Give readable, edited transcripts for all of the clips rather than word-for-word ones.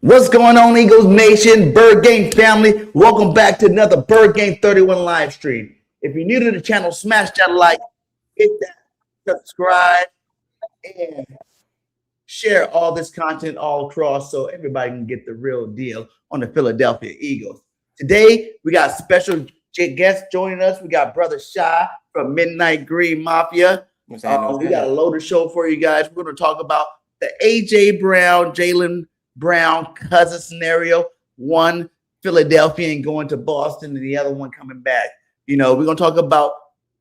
What's going on, Eagles Nation, Birdgang family? Welcome back to another Birdgang 31 live stream. If you're new to the channel, smash that like, hit that subscribe, and share all this content all across so everybody can get the real deal on the Philadelphia Eagles. Today, we got special guests joining us. We got Brother Shy from Midnight Green Mafia. We got a loaded show for you guys. We're going to talk about the A.J. Brown, Jalen Brown cousin scenario. One Philadelphia and going to Boston, and the other one coming back. You know, we're going to talk about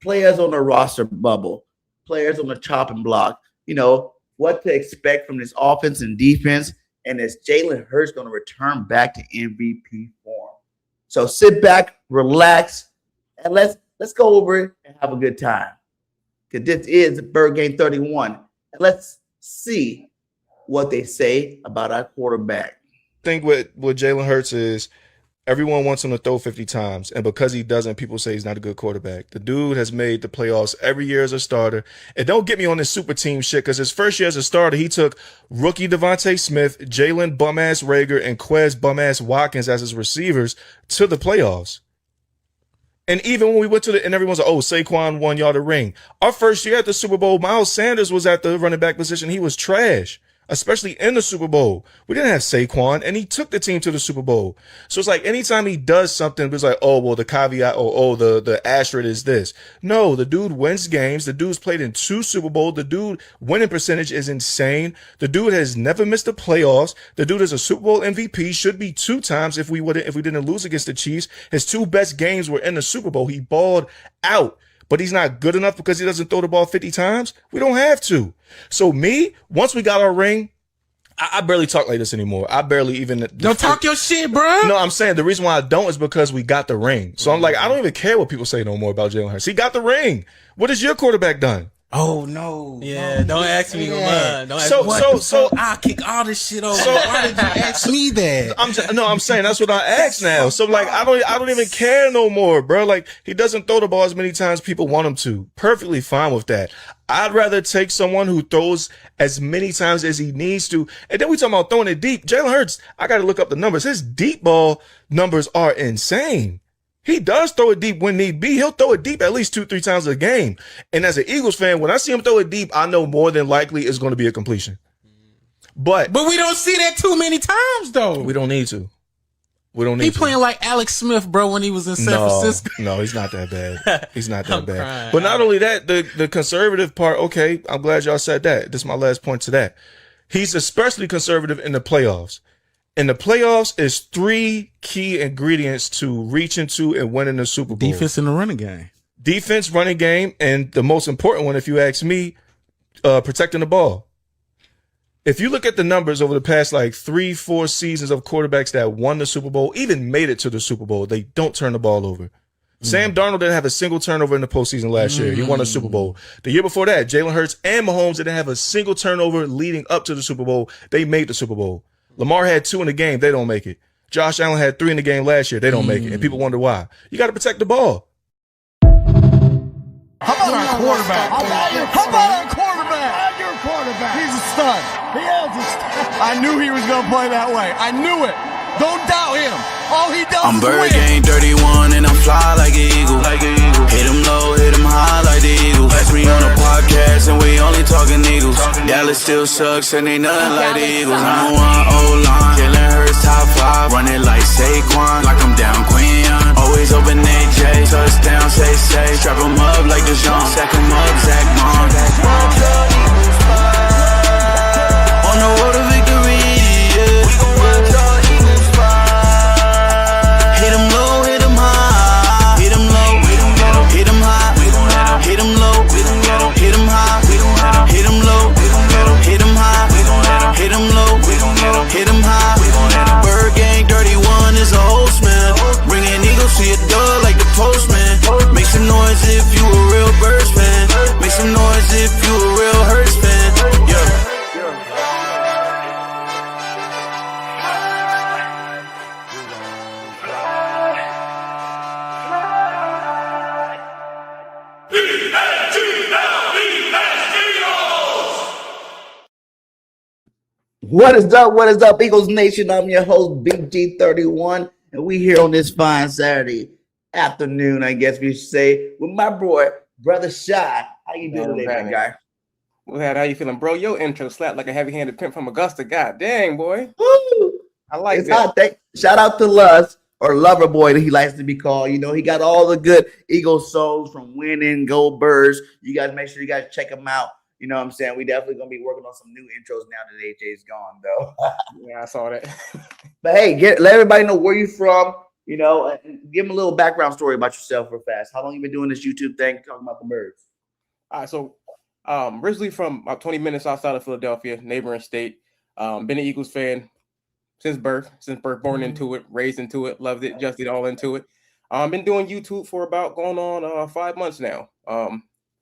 players on the roster bubble, players on the chopping block, you know, what to expect from this offense and defense, and is Jalen Hurts going to return back to MVP form? So sit back, relax, and let's go over it and have a good time. Because this is Birdgang 31. And let's see what they say about our quarterback. I think what Jalen Hurts is, everyone wants him to throw 50 times, and because he doesn't, people say he's not a good quarterback. The dude has made the playoffs every year as a starter. And don't get me on this super team shit, because his first year as a starter, he took rookie Devontae Smith, Jalen bum-ass Rager, and Quez bum-ass Watkins as his receivers to the playoffs. And even when we went to and everyone's like, oh, Saquon won y'all the ring. Our first year at the Super Bowl, Miles Sanders was at the running back position. He was trash, especially in the Super Bowl. We didn't have Saquon, and he took the team to the Super Bowl. So it's like anytime he does something, it's like, oh, well, the caveat, the asterisk is this. No, the dude wins games. The dude's played in 2 Super Bowls. The dude winning percentage is insane. The dude has never missed the playoffs. The dude is a Super Bowl MVP, should be 2 times if we didn't lose against the Chiefs. His 2 best games were in the Super Bowl. He balled out. But he's not good enough because he doesn't throw the ball 50 times. We don't have to. So once we got our ring, I barely talk like this anymore. I barely even don't talk your shit, bro. No, I'm saying the reason why I don't is because we got the ring. So I'm like, I don't even care what people say no more about Jalen Hurts. He got the ring. What has your quarterback done? Oh no! Yeah, no, don't ask me. Don't ask so, me. So I'll kick all this shit over. Why did you ask me that? I'm saying that's what I ask now. So like, I don't even care no more, bro. Like, he doesn't throw the ball as many times people want him to. Perfectly fine with that. I'd rather take someone who throws as many times as he needs to. And then we talking about throwing it deep. Jalen Hurts, I got to look up the numbers. His deep ball numbers are insane. He does throw it deep when need be. He'll throw it deep at least 2-3 times a game. And as an Eagles fan, when I see him throw it deep, I know more than likely it's going to be a completion. But we don't see that too many times, though. We don't need to. We don't need he to. playing like Alex Smith, bro, when he was in San Francisco. No, he's not that bad. He's not that bad. Crying. But not only that, the conservative part, okay, I'm glad y'all said that. This is my last point to that. He's especially conservative in the playoffs. In the playoffs is 3 key ingredients to reach into and winning the Super Bowl. Defense in the running game. Defense, running game, and the most important one, if you ask me, protecting the ball. If you look at the numbers over the past like 3-4 seasons of quarterbacks that won the Super Bowl, even made it to the Super Bowl, they don't turn the ball over. Sam Darnold didn't have a single turnover in the postseason last year. He won a Super Bowl. The year before that, Jalen Hurts and Mahomes didn't have a single turnover leading up to the Super Bowl. They made the Super Bowl. Lamar had 2 in the game. They don't make it. Josh Allen had 3 in the game last year. They don't make it. And people wonder why. You got to protect the ball. How about our quarterback? How about our quarterback? I'm your quarterback. He's a stud. He is a stud. I knew he was going to play that way. I knew it. Don't doubt him. All he does I'm is win. Birdgang 31 and I'm fly like an eagle. Hit him low, hit him high like the Eagles. Catch me on a podcast and we only talking Eagles. Dallas still sucks and ain't nothing like the Eagles. I'm one O-line, Jalen Hurts top 5. Run it like Saquon, like I'm down Queen. Always open AJ, touchdown, say. Strap him up like the Jean, sack him up, Zach Bond. On the road to victory, yeah. We gon' run your Eagles spot. Hit him low, hit him high. Hit him low, hit him low, hit him high. We gon' hit him low, we gon' hit him high. We gon' hit him low, we gon' hit him high. We gon' hit him low, we gon' hit him high. We gon' Birdgang 31 is a host, man. Bringing Eagles to your door like the postman. Make some noise if you a real Birds fan. Make some noise if What is up? What is up, Eagles Nation? I'm your host, BG31, and we here on this fine Saturday afternoon, I guess we should say, with my boy, Brother Shy. How you doing today, my guy? Well, how you feeling, bro? Your intro slapped like a heavy-handed pimp from Augusta. God dang, boy. Woo! I like It's that. hot. Shout out to Luz, or Lover Boy that he likes to be called. You know, he got all the good Eagles songs from Winning, Go Birds. You guys make sure you guys check him out. You know what I'm saying? We definitely going to be working on some new intros now that AJ's gone, though. Yeah, I saw that. But hey, let everybody know where you're from, you know, and give them a little background story about yourself real fast. How long you been doing this YouTube thing talking about the birds? All right, so originally from about 20 minutes outside of Philadelphia, neighboring state. Been an Eagles fan since birth, born into it, raised into it, loved it, adjusted all into it. Been doing YouTube for about going on 5 months now.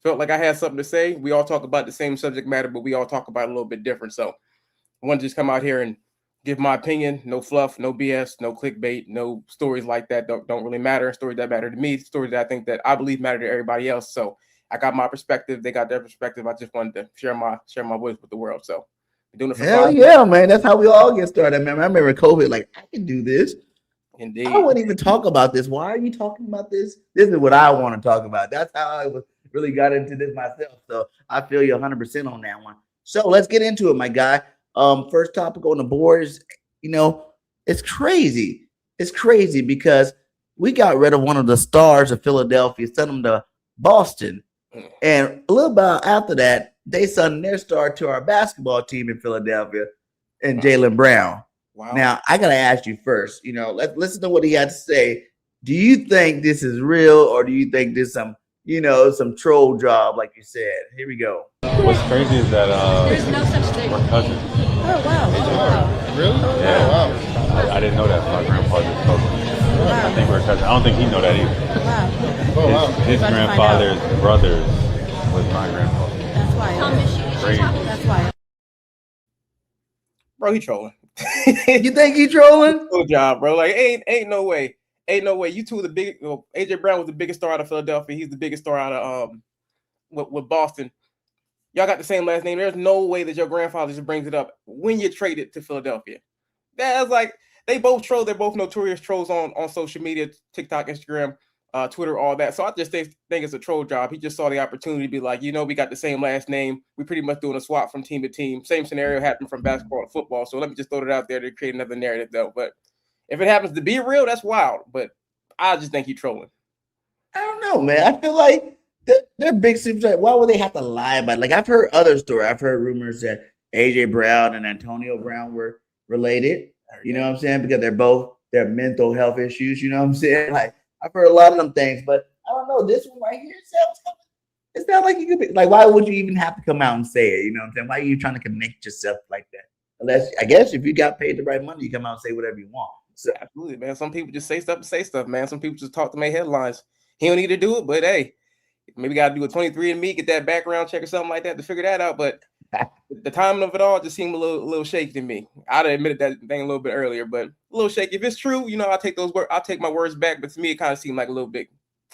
Felt like I had something to say. We all talk about the same subject matter, but we all talk about it a little bit different. So I want to just come out here and give my opinion. No fluff, no BS, no clickbait, no stories like that don't really matter. Stories that matter to me, stories that I believe matter to everybody else. So I got my perspective. They got their perspective. I just wanted to share my voice with the world. So I'm doing it for Hell yeah, man. That's how we all get started, man. I remember COVID, like, I can do this. Indeed. I wouldn't even talk about this. Why are you talking about this? This is what I want to talk about. That's how I really got into this myself. So I feel you 100% on that one. So let's get into it, my guy. First topic on the board is, you know, it's crazy. It's crazy because we got rid of one of the stars of Philadelphia, sent them to Boston. And a little bit after that, they sent their star to our basketball team in Philadelphia and Jalen Brown. Wow. Now, I got to ask you first, you know, let's listen to what he had to say. Do you think this is real or do you think this some troll job, like you said? Here we go. What's crazy is that There's no such thing. we're cousins. Oh, wow. Really? Yeah. Oh, wow. I didn't know that. My grandpa just told me. I think we're cousins. I don't think he know that either. Wow. Oh, wow. His About to find grandfather's brothers was my grandpa. That's why. Crazy. That's why. Bro, he trolling. You think he trolling? Good job, bro. Like, ain't no way. Ain't no way. You two are the big. Well, AJ Brown was the biggest star out of Philadelphia. He's the biggest star out of with Boston. Y'all got the same last name. There's no way that your grandfather just brings it up when you traded to Philadelphia. That's like they both troll. They're both notorious trolls on social media, TikTok, Instagram, Twitter, all that. So I just think it's a troll job. He just saw the opportunity to be like, you know, we got the same last name. We pretty much doing a swap from team to team. Same scenario happened from basketball to football. So let me just throw it out there to create another narrative, though. But if it happens to be real, that's wild. But I just think he's trolling. I don't know, man. I feel like they're big superstars. Why would they have to lie about it? Like, I've heard other stories. I've heard rumors that AJ Brown and Antonio Brown were related. You know what I'm saying? Because they're mental health issues. You know what I'm saying? Like, I've heard a lot of them things, but I don't know. This one right here it sounds like you could be like, why would you even have to come out and say it? You know what I'm saying? Why are you trying to connect yourself like that? Unless, I guess, if you got paid the right money, you come out and say whatever you want. So, Absolutely, man. Some people just say stuff, man. Some people just talk to make headlines. He don't need to do it, but hey, maybe got to do a 23andMe, get that background check or something like that to figure that out. But the timing of it all just seemed a little shaky to me. I'd have admitted that thing a little bit earlier, but a little shaky. If it's true, you know, I'll take my words back. But to me, it kind of seemed like a little bit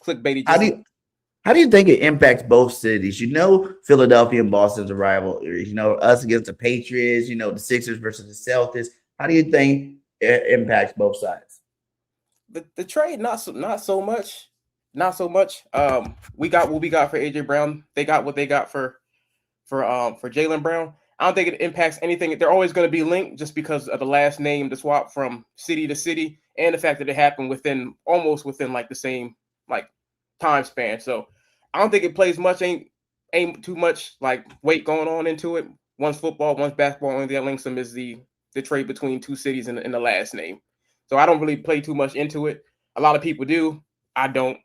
clickbaity. How do you think it impacts both cities? You know, Philadelphia and Boston's a rival. You know, us against the Patriots. You know, the Sixers versus the Celtics. How do you think it impacts both sides? The trade, not so much. We got what we got for AJ Brown. They got what they got for Jalen Brown. I don't think it impacts anything. They're always going to be linked just because of the last name, the swap from city to city, and the fact that it happened almost within like the same like time span. So I don't think it plays much. Ain't too much like weight going on into it. One's football, one's basketball. Only thing that links them is the trade between two cities and the last name. So I don't really play too much into it. A lot of people do. I don't.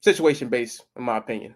Situation based, in my opinion.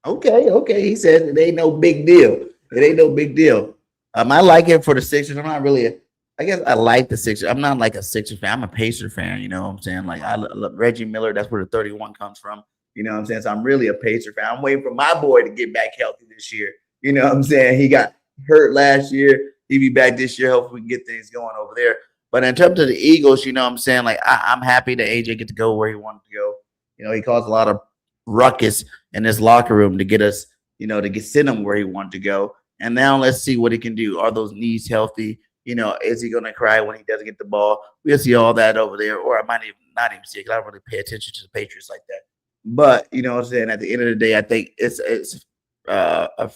Okay. He said it ain't no big deal. It ain't no big deal. I like it for the Sixers. I'm not really. I guess I like the Sixers. I'm not like a Sixers fan. I'm a Pacer fan. You know what I'm saying? Like I love Reggie Miller. That's where the 31 comes from. You know what I'm saying? So I'm really a Pacer fan. I'm waiting for my boy to get back healthy this year. You know what I'm saying? He got hurt last year. He'll be back this year. Hopefully we can get things going over there. But in terms of the Eagles, you know what I'm saying? Like I'm happy that AJ get to go where he wanted to go. You know, he caused a lot of ruckus in his locker room to get us, you know, to send him where he wanted to go. And now let's see what he can do. Are those knees healthy? Is he going to cry when he doesn't get the ball? We'll see all that over there. Or I might even not even see it because I don't really pay attention to the Patriots like that. But, you know what I'm saying? At the end of the day, I think it's a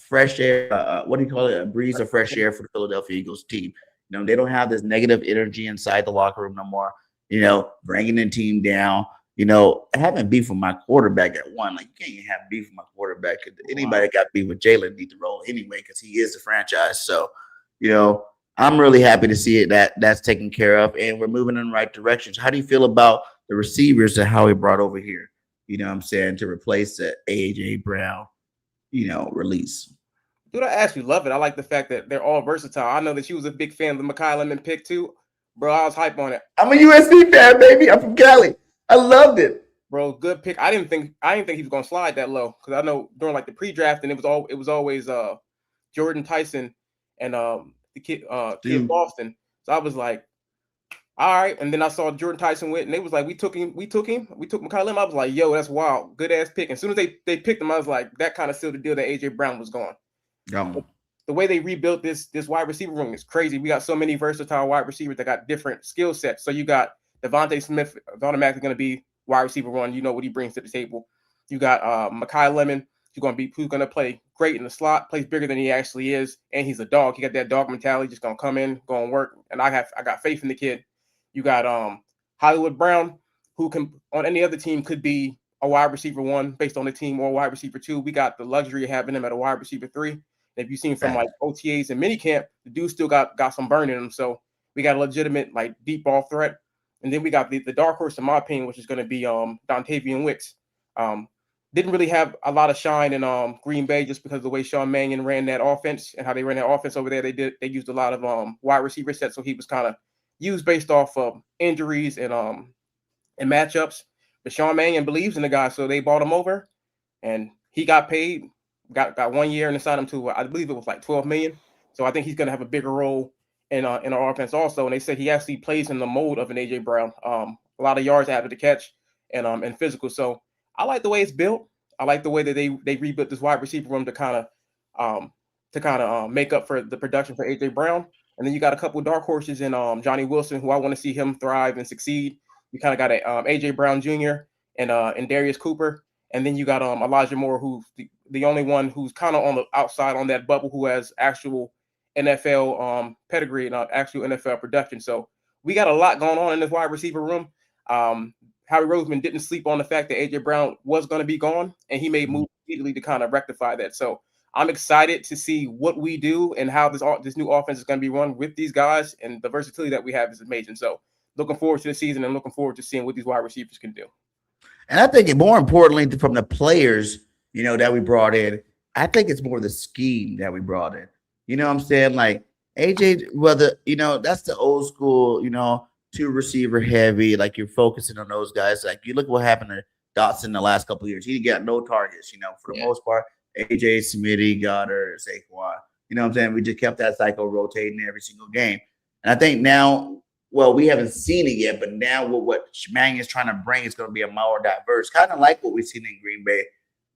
fresh air, what do you call it? A breeze of fresh air for the Philadelphia Eagles team. They don't have this negative energy inside the locker room no more, bringing the team down. Having beef with my quarterback at one, like you can't even have beef with my quarterback. Anybody that got beef with Jalen need to roll anyway because he is the franchise. So, I'm really happy to see it that's taken care of, and we're moving in the right directions. How do you feel about the receivers that Howie brought over here? What I'm saying, to replace the AJ Brown, release. Dude, I actually love it. I like the fact that they're all versatile. I know that you was a big fan of the Mekhi Lemon pick too. Bro, I was hype on it. I'm a USC fan, baby. I'm from Cali. I loved it. Bro, good pick. I didn't think he was gonna slide that low because I know during like the pre-draft and it was always Jordan Tyson and the kid Boston. So I was like, all right. And then I saw Jordan Tyson went and they was like, we took Mekhi Lemon. I was like, yo, that's wild. Good ass pick. And as soon as they picked him, I was like, that kind of sealed the deal that AJ Brown was gone. The way they rebuilt this wide receiver room is crazy. We got so many versatile wide receivers that got different skill sets. So you got Devontae Smith is automatically going to be wide receiver one. You know what he brings to the table. You got Mekhi Lemon, who's going to play great in the slot, plays bigger than he actually is, and he's a dog. He got that dog mentality, just going to come in, go and work. And I got faith in the kid. You got Hollywood Brown, who can on any other team could be a wide receiver one based on the team, or a wide receiver two. We got the luxury of having him at a wide receiver three. And if you've seen from like OTAs and minicamp, the dude still got some burn in him. So we got a legitimate like deep ball threat. And then we got the dark horse, in my opinion, which is going to be Dontavian Wicks. Didn't really have a lot of shine in Green Bay just because of the way Sean Mannion ran that offense and how they ran that offense over there. They used a lot of wide receiver sets, so he was kind of used based off of injuries and matchups. But Sean Mannion believes in the guy, so they bought him over, and he got paid. Got 1 year and assigned him to, I believe it was like $12 million. So I think he's going to have a bigger role in our offense also. And they said he actually plays in the mold of an AJ Brown. A lot of yards after the catch and physical. So I like the way it's built. I like the way that they rebuilt this wide receiver room to kind of make up for the production for AJ Brown. And then you got a couple of dark horses in Johnny Wilson, who I want to see him thrive and succeed. You kind of got AJ Brown Jr. and Darius Cooper. And then you got Elijah Moore, who's the only one who's kind of on the outside on that bubble, who has actual NFL pedigree and actual NFL production. So we got a lot going on in this wide receiver room. Howie Roseman didn't sleep on the fact that AJ Brown was going to be gone, and he made moves immediately to kind of rectify that. So I'm excited to see what we do and how this new offense is going to be run with these guys, and the versatility that we have is amazing. So looking forward to the season and looking forward to seeing what these wide receivers can do. And I think more importantly, from the players, that we brought in, I think it's more the scheme that we brought in. You know what I'm saying? Like AJ, that's the old school, two receiver heavy, like you're focusing on those guys. Like you look at what happened to Dotson the last couple of years. He got no targets, for the most part. AJ, Smitty, Goddard, Saquon. You know what I'm saying? We just kept that cycle rotating every single game. And I think now, well, we haven't seen it yet, but now what Manning is trying to bring is going to be a more diverse, kind of like what we've seen in Green Bay.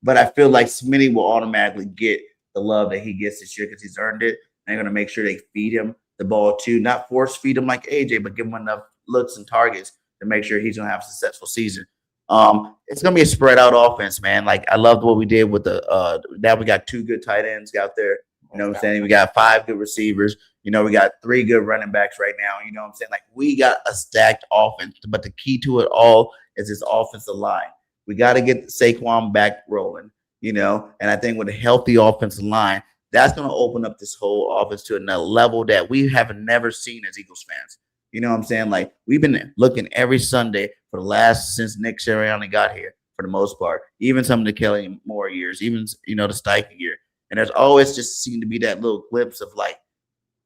But I feel like Smitty will automatically get the love that he gets this year because he's earned it. They're going to make sure they feed him the ball too, not force feed him like AJ, but give him enough looks and targets to make sure he's going to have a successful season. It's going to be a spread out offense, man. Like I loved what we did with now we got 2 good tight ends out there. You know what I'm saying? We got 5 good receivers. We got 3 good running backs right now. You know what I'm saying? Like we got a stacked offense, but the key to it all is this offensive line. We got to get Saquon back rolling, and I think with a healthy offensive line, that's going to open up this whole offense to another level that we have never seen as Eagles fans. You know what I'm saying? Like we've been looking every Sunday for the last since Nick Sirianni got here, for the most part, even some of the Kelly Moore years, even the Steichen year. And there's always just seemed to be that little glimpse of like,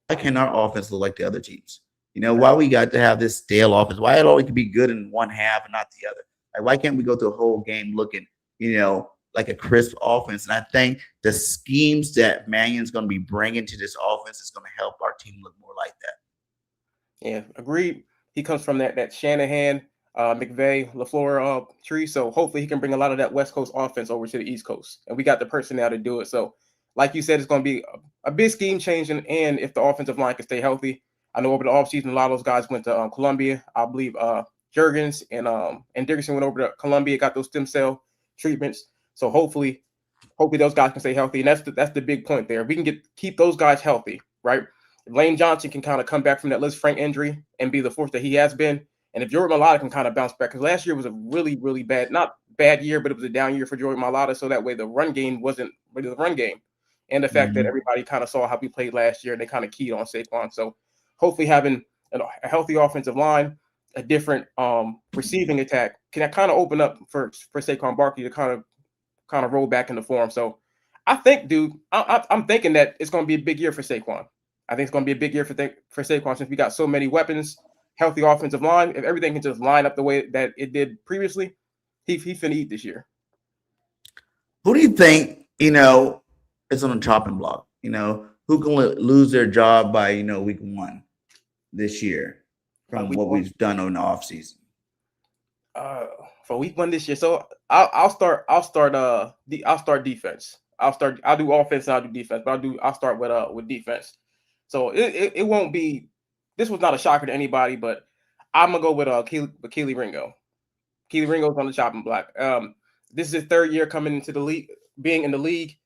why can't our offense look like the other teams? Why we got to have this stale offense? Why it always can be good in one half and not the other? Like, why can't we go through a whole game looking, like a crisp offense? And I think the schemes that Mannion's going to be bringing to this offense is going to help our team look more like that. Yeah, agreed. He comes from that Shanahan, McVay, LaFleur tree. So hopefully he can bring a lot of that West Coast offense over to the East Coast. And we got the personnel to do it. So like you said, it's going to be a big scheme change, and if the offensive line can stay healthy. I know over the offseason, a lot of those guys went to Columbia. I believe Jurgens and Dickerson went over to Columbia, got those stem cell treatments. So hopefully those guys can stay healthy, and that's the big point there. If we can keep those guys healthy, right? If Lane Johnson can kind of come back from that Liz Frank injury and be the force that he has been, and if Jordan Mailata can kind of bounce back, because last year was a really, really bad, not bad year, but it was a down year for Jordan Mailata. So that way the run game wasn't really the run game, and the fact that everybody kind of saw how we played last year, and they kind of keyed on Saquon. So hopefully having a healthy offensive line, a different receiving attack, can kind of open up for Saquon Barkley to kind of roll back into form. So I think, dude, I'm thinking that it's going to be a big year for Saquon. I think it's going to be a big year for Saquon since we got so many weapons, healthy offensive line. If everything can just line up the way that it did previously, he finna eat this year. Who do you think, is on the chopping block? Who can lose their job by, week 1 this year from what we've done on the offseason? For week 1 this year. So I'll start defense. I'll do offense and I'll do defense, but I'll start with defense. So it won't be, this was not a shocker to anybody, but I'm gonna go with Keely Ringo. Keely Ringo's on the chopping block. This is his 3rd year coming into the league, being in the league.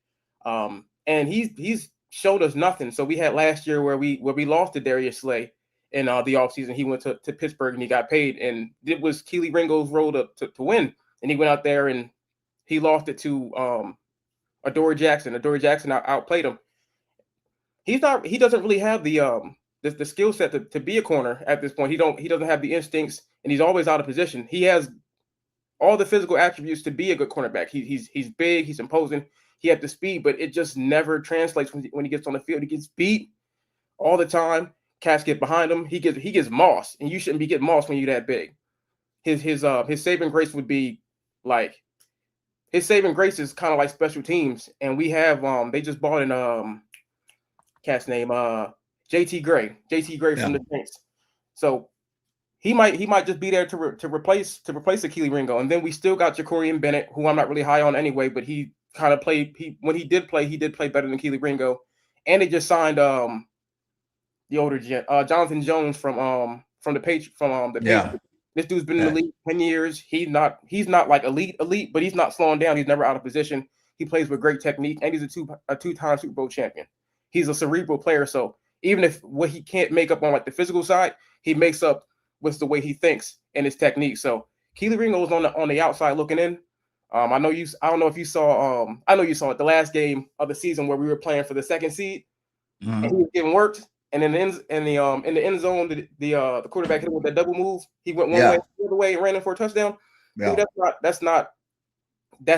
And he's showed us nothing. So we had last year where we lost to Darius Slay in the offseason. He went to Pittsburgh and he got paid, and it was Keely Ringo's role to win. And he went out there and he lost it to Adoree Jackson. Adoree Jackson outplayed him. He doesn't really have the skill set to be a corner at this point. He doesn't have the instincts, and he's always out of position. He has all the physical attributes to be a good cornerback. He's big, he's imposing, he had the speed, but it just never translates when he gets on the field. He gets beat all the time. Cats get behind him. He gets mossed, and you shouldn't be getting mossed when you're that big. His saving grace would be like, his saving grace is kind of like special teams, and we have they just bought in cat's name JT Gray from the Saints. So he might just be there to replace Keely Ringo, and then we still got Jacorian Bennett, who I'm not really high on anyway, but he kind of played. When he did play better than Keely Ringo, and they just signed the older Jonathan Jones from the Patriots. This dude's been in the league 10 years. He's not like elite, but he's not slowing down. He's never out of position. He plays with great technique, and he's a two-time Super Bowl champion. He's a cerebral player, so even if what he can't make up on like the physical side, he makes up with the way he thinks and his technique. So Keely Ringo was on the outside looking in. I don't know if you saw I know you saw it the last game of the season where we were playing for the 2nd seed, and he was getting worked. And in the end zone, the quarterback hit him with that double move. He went one way, the other way, and ran in for a touchdown. Yeah. Dude, that's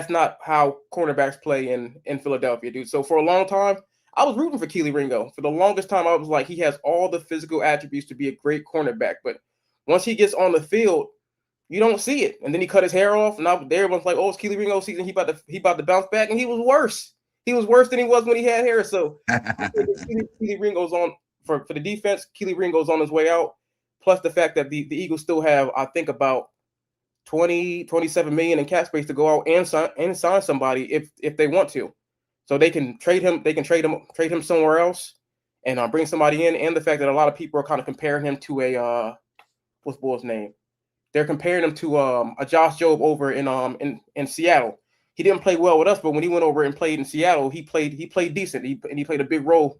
not how cornerbacks play in Philadelphia, dude. So for a long time, I was rooting for Keely Ringo. For the longest time, I was like, he has all the physical attributes to be a great cornerback. But once he gets on the field, you don't see it. And then he cut his hair off, and everyone's like, "Oh, it's Keely Ringo season. He about to bounce back," and he was worse. He was worse than he was when he had hair. So Keely Ringo's on. For the defense, Keely Ringo's on his way out. Plus the fact that the Eagles still have, I think, about 27 million in cap space to go out and sign somebody if they want to. So they can trade him. They can trade him somewhere else and bring somebody in. And the fact that a lot of people are kind of comparing him to a what's Bull's name? They're comparing him to a Josh Jobe over in Seattle. He didn't play well with us, but when he went over and played in Seattle, he played decent. He played a big role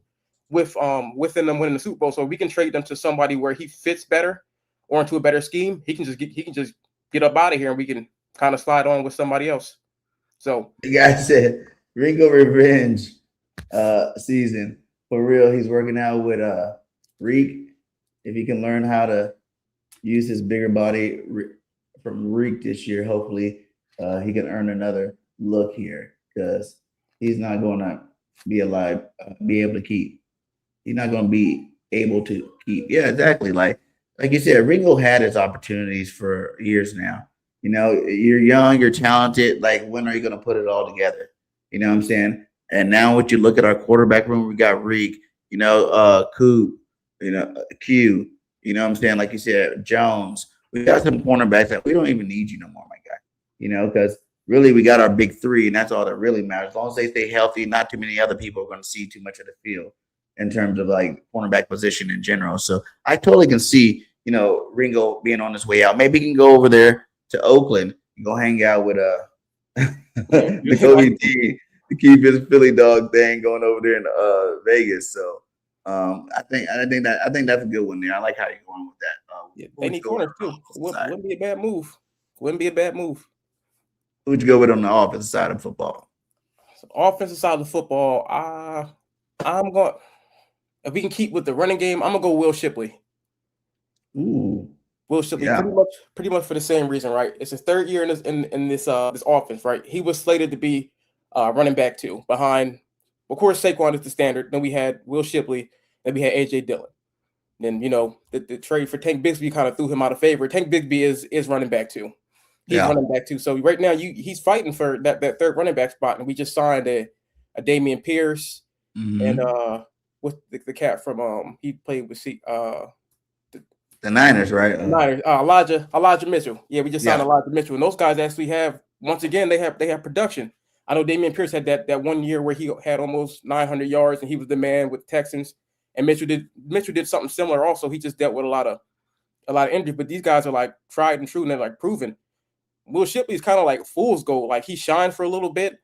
within them winning the Super Bowl. So we can trade them to somebody where he fits better or into a better scheme. He can just get up out of here, and we can kind of slide on with somebody else. So the guy said Ringo revenge season for real. He's working out with Reek. If he can learn how to use his bigger body from Reek this year, hopefully he can earn another look here, because he's not going to be able to keep. He's not going to be able to keep. Yeah, exactly. Like you said, Ringo had his opportunities for years now. You're young, you're talented. Like, when are you going to put it all together? You know what I'm saying? And now, what you look at our quarterback room, we got Reek, Coop, Q. You know what I'm saying? Like you said, Jones. We got some cornerbacks that we don't even need you no more, my guy. Because really we got our big three, and that's all that really matters. As long as they stay healthy, not too many other people are going to see too much of the field in terms of like cornerback position in general. So I totally can see, Ringo being on his way out. Maybe he can go over there to Oakland and go hang out with the Kobe T to keep his Philly dog thing going over there in Vegas. So I think that's a good one there. I like how you're going with that. They need corners too. Wouldn't be a bad move. Wouldn't be a bad move. Who would you go with on the offensive side of football? So offensive side of the football, I'm going. If we can keep with the running game, I'm gonna go Will Shipley. Ooh, Will Shipley, yeah. pretty much for the same reason, right? It's his third year in this offense, right? He was slated to be running back 2 behind, of course, Saquon is the standard. Then we had Will Shipley, then we had AJ Dillon. Then the trade for Tank Bigsby kind of threw him out of favor. Tank Bigsby is running back 2. He's running back 2. So right now he's fighting for that third running back spot, and we just signed a Damian Pierce and with the cat from he played with the Niners, right? Niners, Elijah Mitchell. Yeah, we just signed Elijah Mitchell, and those guys actually have, once again, they have production. I know Damian Pierce had that 1 year where he had almost 900 yards, and he was the man with the Texans. And Mitchell did something similar also. He just dealt with a lot of injuries, but these guys are like tried and true, and they're like proven. Will Shipley's kind of like fool's gold. Like he shined for a little bit,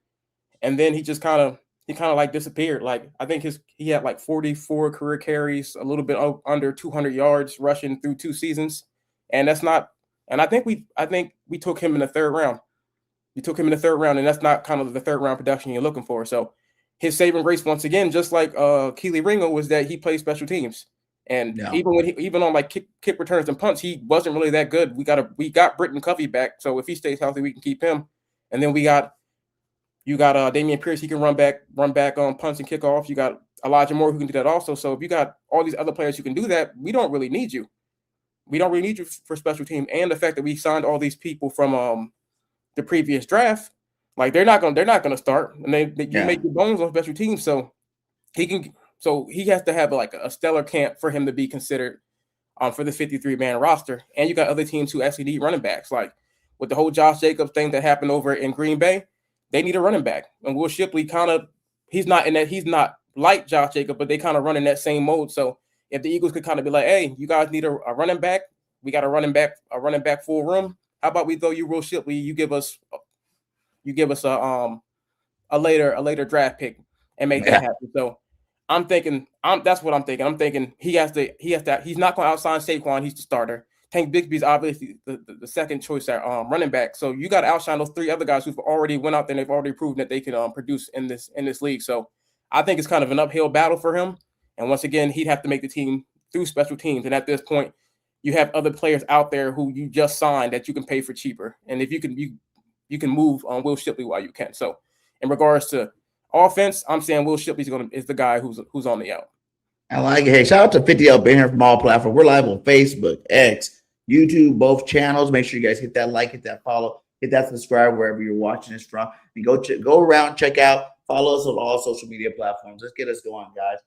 and then he just kind of like disappeared. Like I think he had like 44 career carries, a little bit under 200 yards rushing through 2 seasons, and that's not. And I think we took him in the third round. We took him in the third round, and that's not kind of the third round production you're looking for. So his saving grace, once again, just like Keely Ringo, was that he played special teams. And even on like kick returns and punts, he wasn't really that good. We got Britton Covey back, so if he stays healthy, we can keep him. And then you got Damian Pierce. He can run back on punts and kickoffs. You got Elijah Moore who can do that also. So if you got all these other players who can do that, we don't really need you. We don't really need you for special team. And the fact that we signed all these people from the previous draft, like they're not gonna start, and you make your bones on special teams. So he has to have like a stellar camp for him to be considered for the 53-man roster. And you got other teams who actually need running backs, like with the whole Josh Jacobs thing that happened over in Green Bay. They need a running back, and Will Shipley he's not like Josh Jacobs, but they kind of run in that same mode. So if the Eagles could kind of be like, hey, you guys need a running back, we got a running back full room. How about we throw you Will Shipley? You give us a later draft pick and make that happen. So I'm thinking that's what I'm thinking. I'm thinking he's not going to outsign Saquon. He's the starter. Tank Bigsby's obviously the second choice at running back. So you got to outshine those 3 other guys who've already went out there and they've already proven that they can produce in this league. So I think it's kind of an uphill battle for him. And once again, he'd have to make the team through special teams. And at this point, you have other players out there who you just signed that you can pay for cheaper. And if you can move on Will Shipley while you can. So in regards to offense, I'm saying Will Shipley is the guy who's on the out. I like it. Hey, shout out to 50 Up being here from all platforms. We're live on Facebook, X, YouTube, both channels. Make sure you guys hit that like, hit that follow, hit that subscribe wherever you're watching this from. And go around, check out, follow us on all social media platforms. Let's get us going, guys.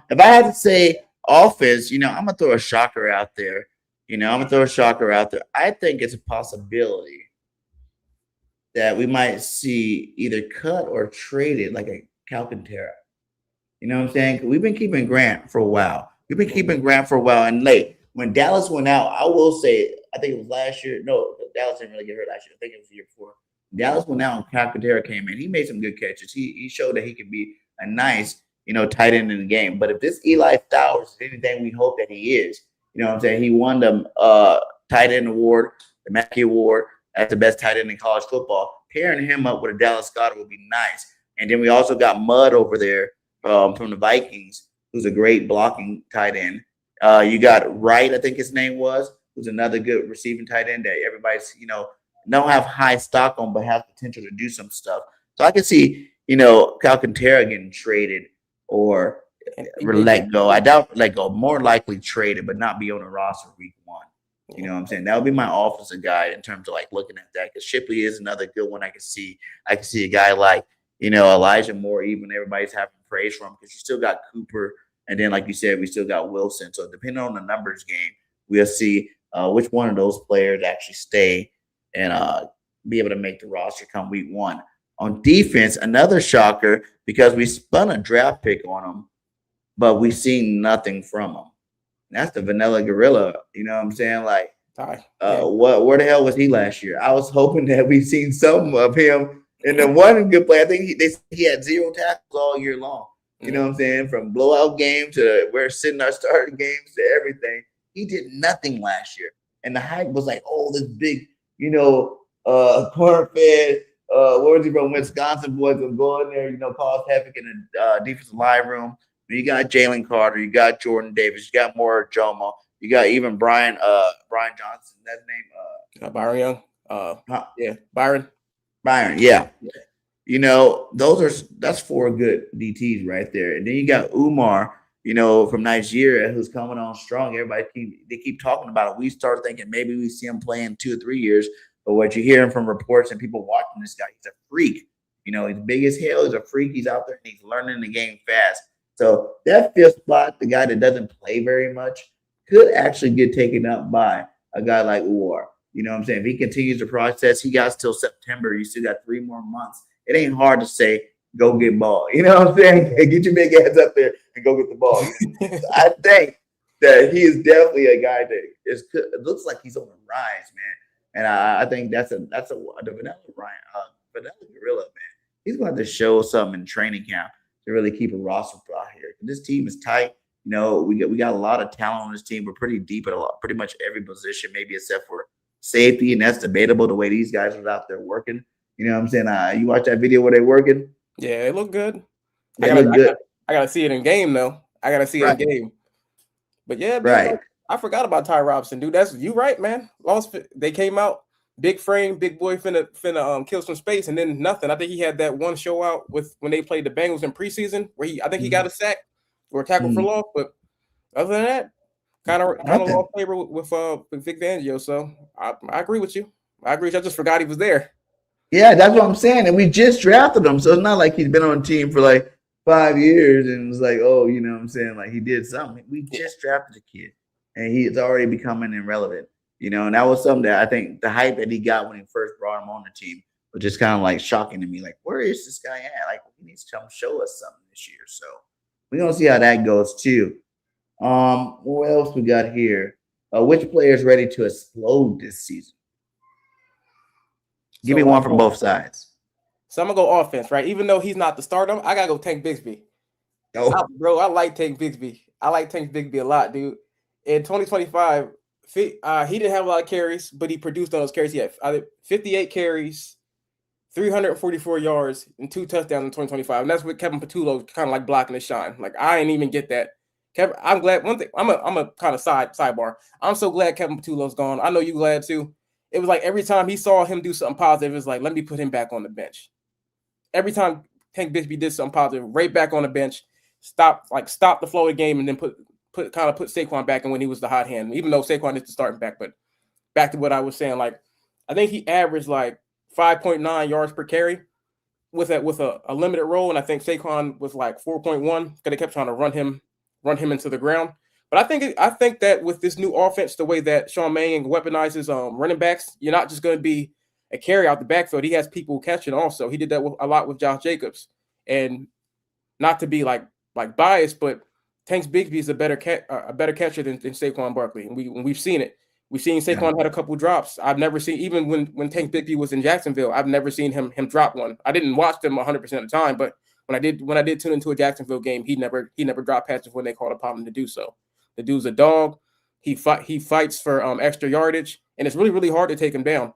If I had to say offense, I'm gonna throw a shocker out there. I think it's a possibility that we might see either cut or traded like a Calcantara. You know what I'm saying? We've been keeping Grant for a while. And late. When Dallas went out, I will say, I think it was last year. No, Dallas didn't really get hurt last year. I think it was the year before. Dallas went out and Calcantara came in. He made some good catches. He showed that he could be a nice, tight end in the game. But if this Eli Flowers is anything we hope that he is, you know what I'm saying? He won the tight end award, the Mafia award, as the best tight end in college football. Pairing him up with a Dallas Goedert would be nice. And then we also got Mudd over there from the Vikings, who's a great blocking tight end. You got Wright, I think his name was, who's another good receiving tight end that everybody's, don't have high stock on, but have potential to do some stuff. So I can see, Calcantara getting traded or let go. I doubt let go. More likely traded, but not be on the roster week 1. You know what I'm saying? That would be my offensive guy in terms of like looking at that. Because Shipley is another good one I can see. I can see a guy like, Elijah Moore, even everybody's having praise for him because you still got Cooper. And then, like you said, we still got Wilson. So depending on the numbers game, we'll see which one of those players actually stay and be able to make the roster come week 1. On defense, another shocker because we spun a draft pick on him, but we seen nothing from him. And that's the Vanilla Gorilla. You know what I'm saying? Like, where the hell was he last year? I was hoping that we seen some of him in the one good play. I think he had 0 tackles all year long. You know what I'm saying? From blowout game to we're sitting our starting games to everything. He did nothing last year. And the hype was like, oh, this big, corn-fed, what was he from? Wisconsin boys will go in there, cause havoc in the defensive line room. You got Jalen Carter, you got Jordan Davis, you got more Jomo, you got even Brian Johnson. That's name. Byron Young. Byron. Byron, yeah. That's 4 good DTs right there. And then you got Umar, from Nigeria, who's coming on strong. Everybody keep talking about it. We start thinking maybe we see him play in 2 or 3 years. But what you're hearing from reports and people watching this guy, he's a freak. He's big as hell. He's a freak. He's out there and he's learning the game fast. So that 5th spot, the guy that doesn't play very much, could actually get taken up by a guy like Umar. You know what I'm saying? If he continues the process, he got till September. You still got 3 more months. It ain't hard to say, go get ball. You know what I'm saying? Get your big ass up there and go get the ball. So I think that he is definitely a guy that it looks like he's on the rise, man. And I think that's the Vanilla Gorilla, man. He's going to have to show something in training camp to really keep a roster out here. This team is tight. We got a lot of talent on this team. We're pretty deep at pretty much every position, maybe except for safety, and that's debatable the way these guys are out there working. You know what I'm saying? You watch that video where they're working? Yeah, it looked good. They look good. I gotta see it in game though. I gotta see it in game. But yeah, man, I forgot about Ty Robinson, dude. That's you right, man. They came out, big frame, big boy finna kill some space, and then nothing. I think he had that one show out when they played the Bengals in preseason where I think he got a sack or a tackle for loss, but other than that, kind of lost favor with Vic Fangio. So I agree with you. I just forgot he was there. Yeah, that's what I'm saying. And we just drafted him. So it's not like he's been on the team for like 5 years and it's like, oh, you know what I'm saying? Like he did something. We just drafted the kid and he's already becoming irrelevant, and that was something that I think the hype that he got when he first brought him on the team was just kind of like shocking to me. Like, where is this guy at? Like, he needs to come show us something this year. So we're going to see how that goes too. What else we got here? Which player is ready to explode this season? Give me one from both sides. So I'm gonna go offense, right? Even though he's not the starter, I gotta go Tank Bigsby. Bro, I like Tank Bigsby. I like Tank Bigsby a lot, dude. In 2025, he didn't have a lot of carries, but he produced on those carries. He had 58 carries, 344 yards, and 2 touchdowns in 2025. And that's with Kevin Patullo kind of like blocking his shine. Like I ain't even get that. Kevin, I'm glad. One thing, I'm a kind of sidebar. I'm so glad Kevin Patullo's gone. I know you glad too. It was like every time he saw him do something positive, it was like, let me put him back on the bench. Every time Tank Bigsby did something positive, right back on the bench, stop the flow of the game, and then put Saquon back in when he was the hot hand, even though Saquon is the starting back. But back to what I was saying, like I think he averaged like 5.9 yards per carry with a limited role, and I think Saquon was like 4.1 because they kept trying to run him into the ground. But I think that with this new offense, the way that Sean Mannion weaponizes running backs, you're not just going to be a carry out the backfield. He has people catching also. He did that a lot with Josh Jacobs. And not to be like biased, but Tank Bigsby is a better catcher than Saquon Barkley. And we've seen it. We've seen Saquon had a couple drops. I've never seen, even when Tank Bigsby was in Jacksonville, I've never seen him drop one. I didn't watch them 100% of the time, but when I did tune into a Jacksonville game, he never dropped passes when they called upon him to do so. The dude's a dog. He fights for extra yardage, and it's really, really hard to take him down.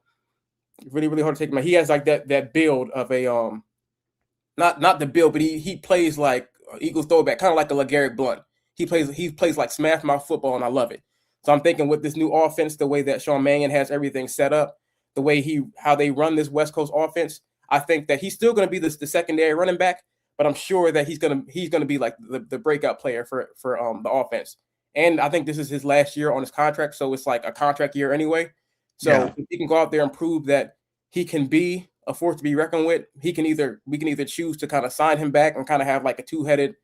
Really, really hard to take him down. He has like that build of a not the build, but he plays like Eagles throwback, kind of like a LeGarrette Blount. He plays like smash mouth football, and I love it. So I'm thinking with this new offense, the way that Sean Mannion has everything set up, the way how they run this West Coast offense, I think that he's still going to be the secondary running back, but I'm sure that he's gonna be like the breakout player for the offense. And I think this is his last year on his contract, so it's like a contract year anyway. So if he can go out there and prove that he can be a force to be reckoned with, we can either choose to kind of sign him back and kind of have like a 2-headed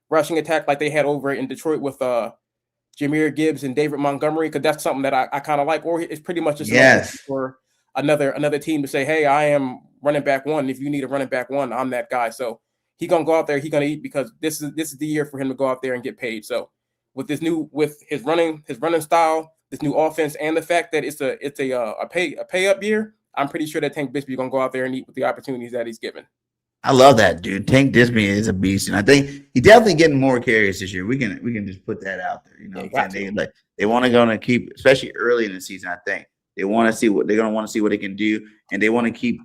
rushing attack like they had over in Detroit with Jahmyr Gibbs and David Montgomery, because that's something that I kind of like. Or it's pretty much just for another team to say, hey, I am running back one. If you need a running back one, I'm that guy. So he's gonna go out there, he's gonna eat because this is the year for him to go out there and get paid. So with his running style, this new offense, and the fact that it's a pay up year, I'm pretty sure that Tank Bigsby is gonna go out there and eat with the opportunities that he's given. I love that, dude. Tank Disney is a beast, and I think he definitely getting more carries this year. We can just put that out there. You know, what I'm saying? They want to go and keep, especially early in the season. I think they want to see what they're going to want to see what they can do, and they want to keep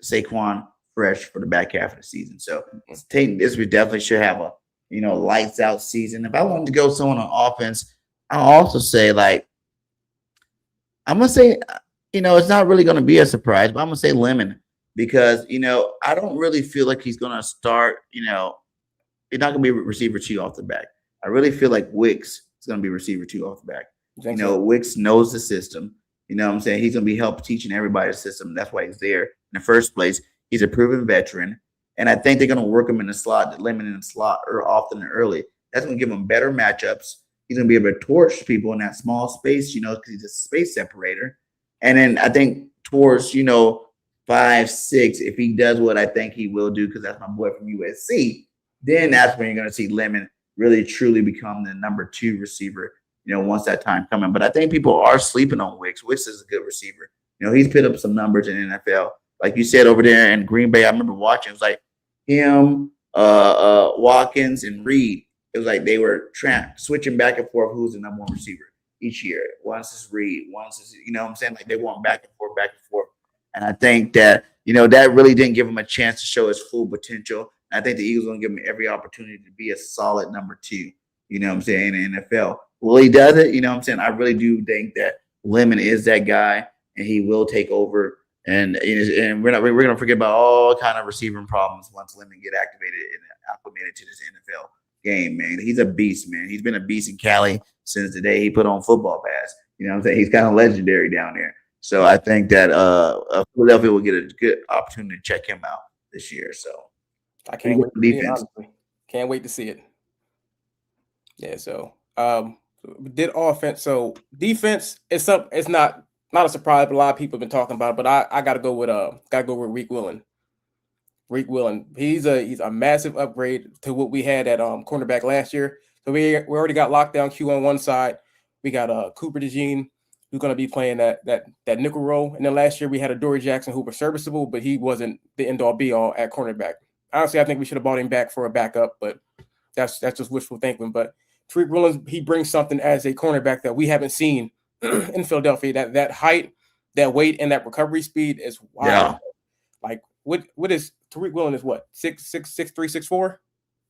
Saquon fresh for the back half of the season. So Tank Disney definitely should have a lights out season. If I wanted to go someone on offense, I'll also say I'm gonna say it's not really going to be a surprise, but I'm gonna say Lemon. Because, I don't really feel like he's going to start, he's not going to be receiver 2 off the back. I really feel like Wicks is going to be receiver 2 off the back. Wicks knows the system. You know what I'm saying? He's going to be help teaching everybody the system. That's why he's there in the first place. He's a proven veteran. And I think they're going to work him in the slot, Lemon in the slot often and early. That's going to give him better matchups. He's going to be able to torch people in that small space, because he's a space separator. And then I think towards, 5, 6, if he does what I think he will do, because that's my boy from USC, then that's when you're going to see Lemon really truly become the number 2 receiver, once that time coming. But I think people are sleeping on Wicks. Wicks is a good receiver. He's put up some numbers in the NFL. Like you said over there in Green Bay, I remember watching. It was like him, Watkins, and Reed. It was like they were switching back and forth who's the number 1 receiver each year. Once is Reed, once is, what I'm saying? Like they went back and forth, back and forth. And I think that, that really didn't give him a chance to show his full potential. And I think the Eagles are going to give him every opportunity to be a solid number 2, in the NFL. Well, he does it, I really do think that Lemon is that guy, and he will take over. And we're going to forget about all kind of receiving problems once Lemon get activated and acclimated to this NFL game, man. He's a beast, man. He's been a beast in Cali since the day he put on football pads. He's kind of legendary down there. So I think that Philadelphia will get a good opportunity to check him out this year. So I can't wait to see it, honestly. Can't wait to see it. Yeah. So did offense. So defense is it's not a surprise, but a lot of people have been talking about it. But I got to go with Rick Willen. Rick Willen. He's a massive upgrade to what we had at cornerback last year. So we already got lockdown Q on one side. We got Cooper DeJean, who's going to be playing that nickel role. And then last year we had a Dory Jackson who was serviceable, but he wasn't the end-all be-all at cornerback. Honestly, I think we should have bought him back for a backup, but that's just wishful thinking. But Tariq Woolen, he brings something as a cornerback that we haven't seen in Philadelphia. That height, that weight, and that recovery speed is wild. Yeah. Like what is Tariq Woolen is what? 6'3", 6'4"?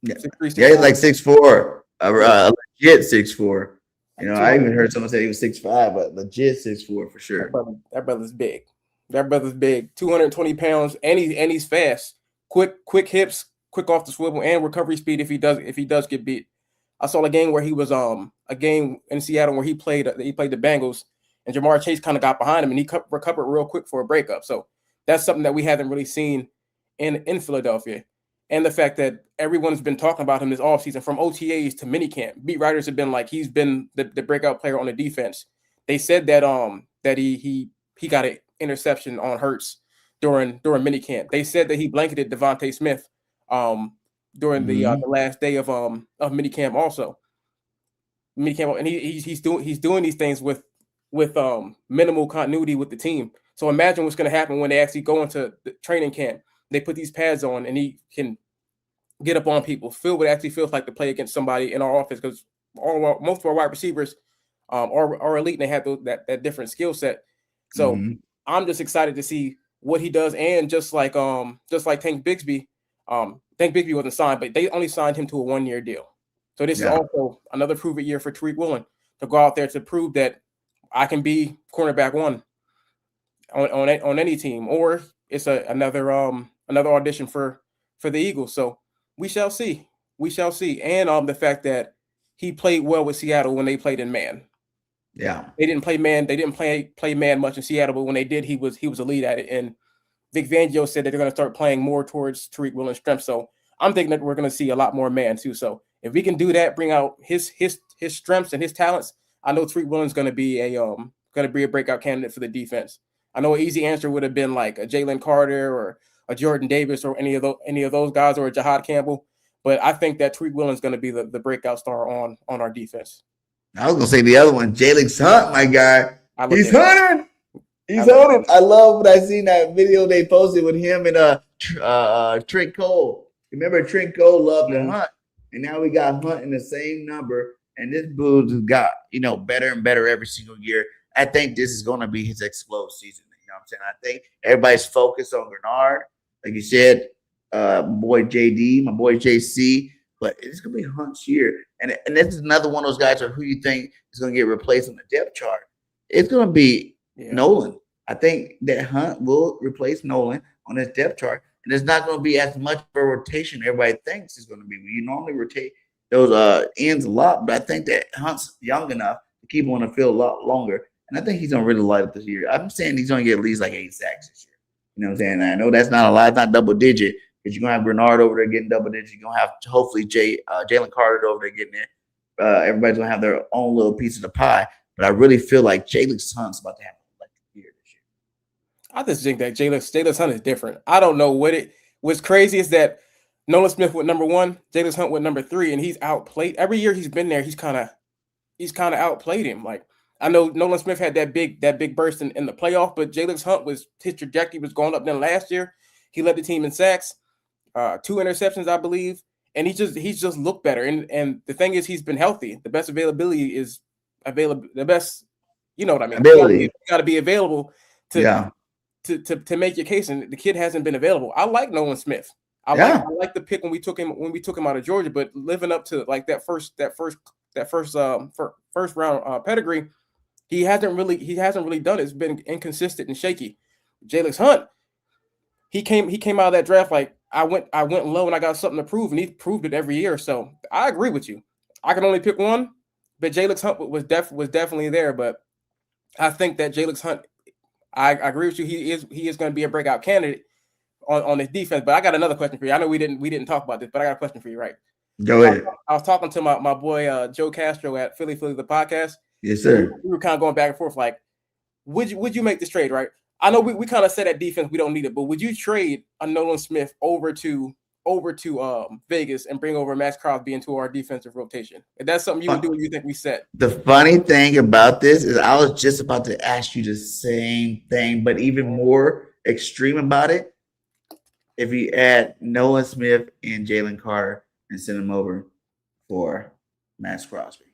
Yeah. 6'3", yeah, he's like 6'4", legit 6'4". I even heard someone say he was 6'5", but legit 6'4" for sure. That brother's big. That brother's big. 220 pounds, and he's fast. Quick hips, quick off the swivel, and recovery speed if he does get beat. I saw a game where he was a game in Seattle where he played the Bengals, and Jamar Chase kind of got behind him, and he recovered real quick for a breakup. So that's something that we haven't really seen in Philadelphia. And the fact that everyone's been talking about him this offseason, from OTAs to minicamp, beat writers have been like he's been the breakout player on the defense. They said that that he got an interception on Hurts during minicamp. They said that he blanketed Devontae Smith during the last day of minicamp also. Minicamp, and he's doing these things with minimal continuity with the team. So imagine what's going to happen when they actually go into the training camp. They put these pads on, and he can get up on people, feel what it actually feels like to play against somebody in our offense, because most of our wide receivers are elite, and they have that different skill set. So I'm just excited to see what he does. And just like Tank Bigsby, Tank Bigsby wasn't signed, but they only signed him to a 1-year deal. So this is also another prove-it year for Tariq Woolen to go out there to prove that I can be cornerback 1 on any team, or it's another audition for the Eagles. So we shall see. And the fact that he played well with Seattle when they played in man. Yeah, they didn't play man. They didn't play man much in Seattle, but when they did, he was elite at it. And Vic Fangio said that they're going to start playing more towards Tariq Woolen's strength. So I'm thinking that we're going to see a lot more man too. So if we can do that, bring out his strengths and his talents, I know Tariq Woolen's going to be a breakout candidate for the defense. I know an easy answer would have been like a Jalen Carter or a Jordan Davis or any of those guys or a Jahad Campbell. But I think that Tariq Woolen's going to be the breakout star on our defense. I was gonna say the other one, Jalen Hunt, my guy. He's hunting. He's hunting. I love what I seen that video they posted with him and Trent Cole. Remember, Trent Cole loved to hunt, and now we got Hunt in the same number. And this Bulls has got better and better every single year. I think this is gonna be his explode season. You know what I'm saying? I think everybody's focused on Bernard, like you said, my boy JD, my boy JC. But it's gonna be Hunt's year, and this is another one of those guys who you think is gonna get replaced on the depth chart. It's gonna be Nolan. I think that Hunt will replace Nolan on his depth chart, and it's not gonna be as much of a rotation everybody thinks it's gonna be. You normally rotate those ends a lot, but I think that Hunt's young enough to keep him on the field a lot longer, and I think he's gonna really light up this year. I'm saying he's gonna get at least like 8 sacks this year. You know what I'm saying? I know that's not a lot, it's not double digit. Because you're going to have Bernard over there getting double digits. You're going to have, hopefully, Jalen Carter over there getting it. Everybody's going to have their own little piece of the pie. But I really feel like Jalen Hunt's about to have a year this year. I just think that Jalen Hunt is different. I don't know what's crazy is that Nolan Smith with number 1, Jalen Hunt with number 3, and he's outplayed. Every year he's been there, he's kind of outplayed him. Like, I know Nolan Smith had that big burst in the playoff, but Jalen Hunt his trajectory was going up then last year. He led the team in sacks. 2 interceptions, I believe, and he's just looked better. And the thing is, he's been healthy. The best availability is available. The best, you know what I mean. You got to be available to make your case. And the kid hasn't been available. I like Nolan Smith. I like the pick when we took him out of Georgia. But living up to like that first round pedigree, he hasn't really done it. It's been inconsistent and shaky. Jalen Hunt. He came out of that draft like I went low and I got something to prove, and he proved it every year. So I agree with you. I can only pick one, but Jalen Hunt was definitely there. But I think that Jalen Hunt, I agree with you. He is going to be a breakout candidate on his defense. But I got another question for you. I know we didn't talk about this, but I got a question for you. Right? Go ahead. I was talking to my boy Joe Castro at Philly the podcast. Yes, sir. We were kind of going back and forth. Like, would you make this trade? Right? I know we kind of said at defense we don't need it, but would you trade a Nolan Smith over to Vegas and bring over Max Crosby into our defensive rotation? If that's something you would do, you think we set? The funny thing about this is I was just about to ask you the same thing, but even more extreme about it. If you add Nolan Smith and Jalen Carter and send them over for Max Crosby.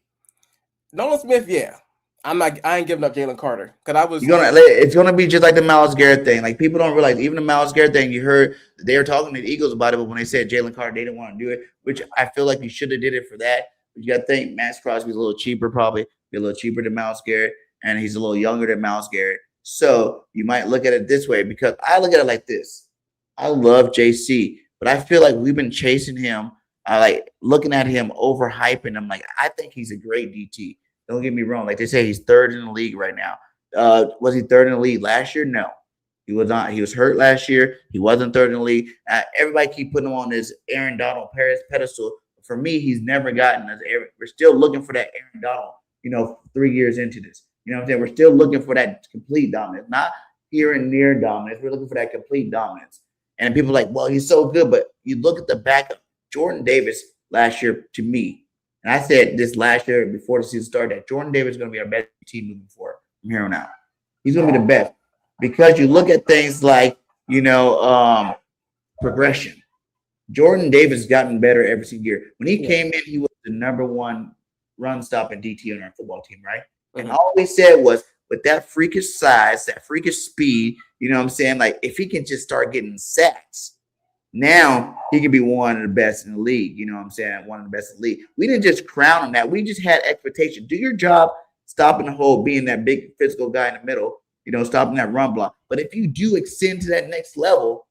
Nolan Smith, yeah. I ain't giving up Jalen Carter because it's gonna be just like the Myles Garrett thing. Like people don't realize even the Myles Garrett thing. You heard they were talking to the Eagles about it, but when they said Jalen Carter, they didn't want to do it. Which I feel like you should have did it for that. But you got to think Max Crosby's a little cheaper, probably be a little cheaper than Myles Garrett, and he's a little younger than Myles Garrett. So you might look at it this way because I look at it like this. I love JC, but I feel like we've been chasing him. I like looking at him, overhyping him. Like I think he's a great DT. Don't get me wrong. Like they say, he's 3rd in the league right now. Was he 3rd in the league last year? No, he was not. He was hurt last year. He wasn't 3rd in the league. Everybody keep putting him on this Aaron Donald pedestal. For me, he's never gotten us. We're still looking for that Aaron Donald. 3 years into this, you know what I'm saying? We're still looking for that complete dominance, not here and near dominance. We're looking for that complete dominance. And people are like, well, he's so good, but you look at the backup. Jordan Davis last year, to me. And I said this last year before the season started that Jordan Davis is going to be our best team moving forward from here on out. He's going to be the best because you look at things like, progression. Jordan Davis has gotten better every single year. When he came in, he was the number 1 run stopping DT on our football team, right? Mm-hmm. And all we said was with that freakish size, that freakish speed, you know what I'm saying? Like if he can just start getting sacks, now he could be one of the best in the league. You know what I'm saying? One of the best in the league. We didn't just crown him that. We just had expectation. Do your job, stopping the hole, being that big physical guy in the middle, stopping that run block. But if you do extend to that next level,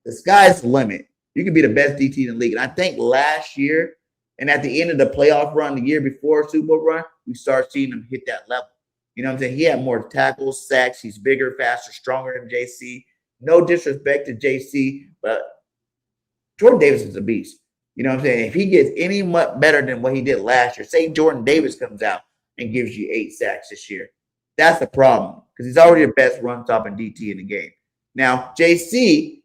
the sky's the limit. You can be the best DT in the league. And I think last year and at the end of the playoff run, the year before Super Bowl run, we start seeing him hit that level. You know what I'm saying? He had more tackles, sacks. He's bigger, faster, stronger than JC. No disrespect to JC, but Jordan Davis is a beast. You know what I'm saying? If he gets any much better than what he did last year, say Jordan Davis comes out and gives you 8 sacks this year, That's the problem because he's already the best run stop and DT in the game. Now, JC,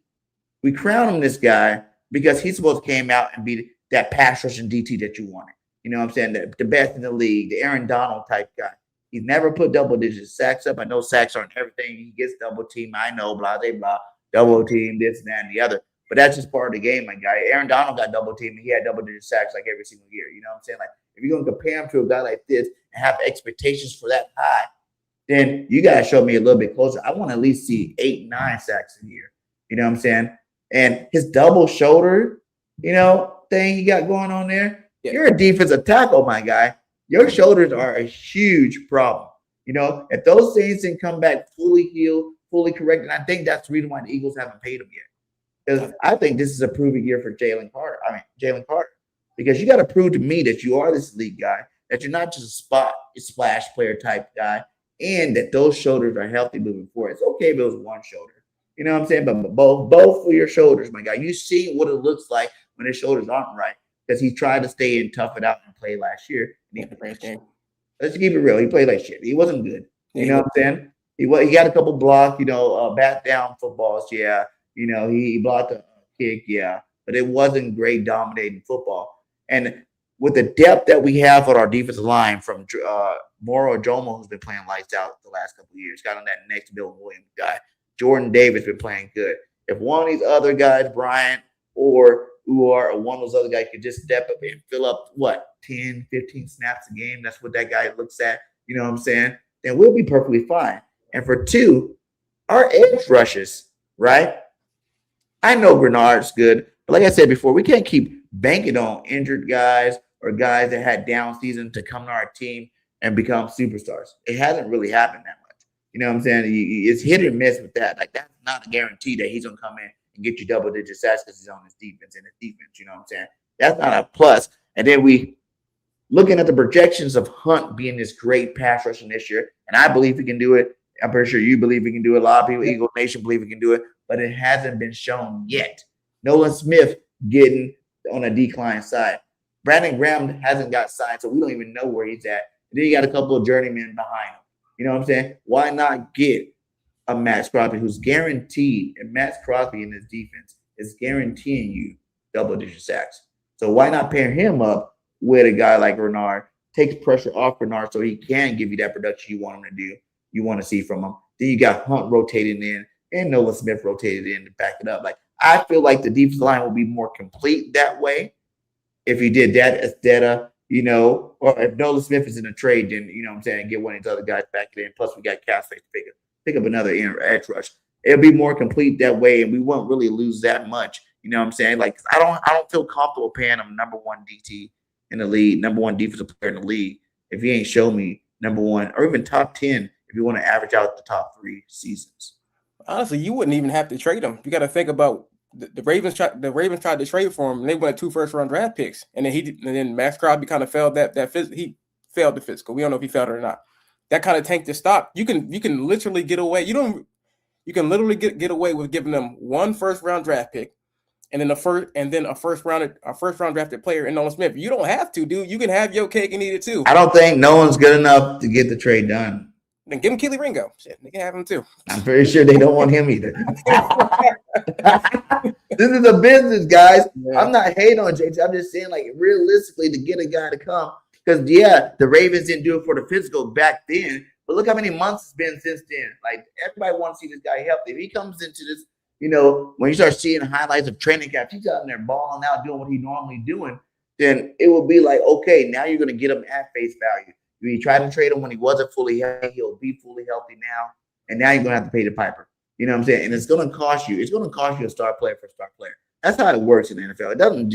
we crown him this guy because he's supposed to came out and be that pass rushing DT that you wanted. You know what I'm saying? The best in the league, the Aaron Donald type guy. He's never put double digit sacks up. I know sacks aren't everything. He gets double team. I know, blah, blah, blah, double team, this, and that, and the other. But that's just part of the game, my guy. Aaron Donald got double team, and he had double digit sacks like every single year. You know what I'm saying? Like, if you're going to compare him to a guy like this and have expectations for that high, then you got to show me a little bit closer. I want to at least see 8, 9 sacks a year. You know what I'm saying? And his double shoulder, thing he got going on there. Yeah. You're a defensive tackle, my guy. Your shoulders are a huge problem. If those things didn't come back fully healed, fully corrected, I think that's the reason why the Eagles haven't paid him yet. Because I think this is a proving year for Jalen Carter. Because you got to prove to me that you are this league guy, that you're not just a splash player type guy, and that those shoulders are healthy moving forward. It's okay if it was one shoulder. You know what I'm saying? But both of your shoulders, my guy. You see what it looks like when his shoulders aren't right. Because he tried to stay and tough it out and play last year. Let's keep it real. He played like shit. He wasn't good. You know what I'm saying? He got a couple block, bat down footballs. Yeah. He blocked a kick. Yeah. But it wasn't great dominating football. And with the depth that we have on our defensive line from Moro Jomo, who's been playing lights out the last couple of years, got on that next Bill Williams guy. Jordan Davis been playing good. If one of these other guys, Bryant or Uar or one of those other guys could just step up and fill up, 10, 15 snaps a game, that's what that guy looks at, you know what I'm saying? Then we'll be perfectly fine. And for 2, our edge rushes, right? I know Bernard's good, but like I said before, we can't keep banking on injured guys or guys that had down season to come to our team and become superstars. It hasn't really happened that much. You know what I'm saying? It's hit or miss with that. Like, that's not a guarantee that he's going to come in and get you double-digit sacks because he's on his defense. You know what I'm saying? That's not a plus. And then we looking at the projections of Hunt being this great pass rushing this year, and I believe he can do it. I'm pretty sure you believe he can do it. A lot of people, Eagle Nation, believe he can do it, but it hasn't been shown yet. Nolan Smith getting on a decline side. Brandon Graham hasn't got signed, so we don't even know where he's at. And then you got a couple of journeymen behind him. You know what I'm saying? Why not get a Max Crosby who's guaranteed, and Max Crosby in his defense is guaranteeing you double-digit sacks. So why not pair him up with a guy like Renard, takes pressure off Renard so he can give you that production you want him to do, you want to see from him. Then you got Hunt rotating in and Nolan Smith rotated in to back it up. Like, I feel like the defensive line will be more complete that way if you did that instead of, or if Nolan Smith is in a trade, then, you know what I'm saying, get one of these other guys back in. Plus, we got Castface to pick up another edge rush. It'll be more complete that way, and we won't really lose that much. You know what I'm saying? Like, I don't feel comfortable paying him number 1 DT in the league, number 1 defensive player in the league, if he ain't show me number 1 or even top 10 if you want to average out the top 3 seasons. Honestly, you wouldn't even have to trade him. You got to think about the Ravens. The Ravens tried to trade for him, and they went 2 first-round draft picks, and then Max Crosby kind of failed he failed the physical. We don't know if he failed it or not. That kind of tanked the stock. You can literally get away. You can literally get away with giving them 1 first-round draft pick, and then a first round drafted player in Nolan Smith. You don't have to, dude. You can have your cake and eat it too. I don't think Nolan's good enough to get the trade done. Then give him Keely Ringo. Shit, they can have him too. I'm pretty sure they don't want him either. This is a business, guys. Yeah. I'm not hating on JT. I'm just saying, like, realistically, to get a guy to come, because the Ravens didn't do it for the physical back then. But look how many months it's been since then. Like, everybody wants to see this guy healthy. If he comes into this, when you start seeing highlights of training camp, he's out in there balling out, doing what he's normally doing, then it will be like, okay, now you're going to get him at face value. You tried to trade him when he wasn't fully healthy. He'll be fully healthy now. And now you're going to have to pay the piper. You know what I'm saying? And it's going to cost you. It's going to cost you a star player for a star player. That's how it works in the NFL. It doesn't.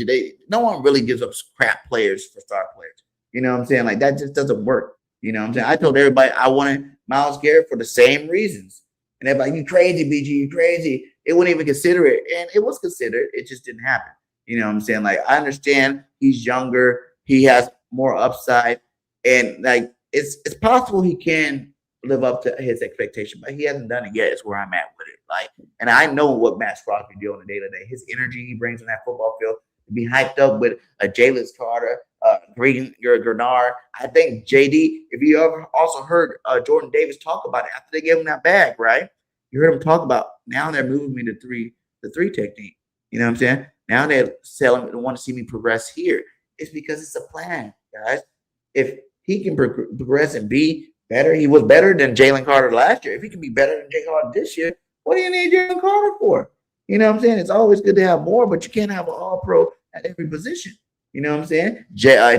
No one really gives up crap players for star players. You know what I'm saying? Like, that just doesn't work. You know what I'm saying? I told everybody I wanted Myles Garrett for the same reasons. And everybody, you crazy, BG, you crazy. It wouldn't even consider it. And it was considered. It just didn't happen. You know what I'm saying? Like, I understand he's younger. He has more upside. And, like, it's possible he can live up to his expectation, but he hasn't done it yet. Is where I'm at with it. Like, and I know what Max Crosby do on a day-to-day. His energy he brings on that football field to be hyped up with a Jalen Carter, bringing your Grenard. I think JD, if you ever also heard Jordan Davis talk about it after they gave him that bag, right? You heard him talk about now they're moving me to the three technique. You know what I'm saying? Now they're selling and want to see me progress here. It's because it's a plan, guys. If he can progress and be better, he was better than Jalen Carter last year. If he can be better than Jalen Carter this year, what do you need Jalen Carter for? You know what I'm saying? It's always good to have more, but you can't have an all-pro at every position. You know what I'm saying?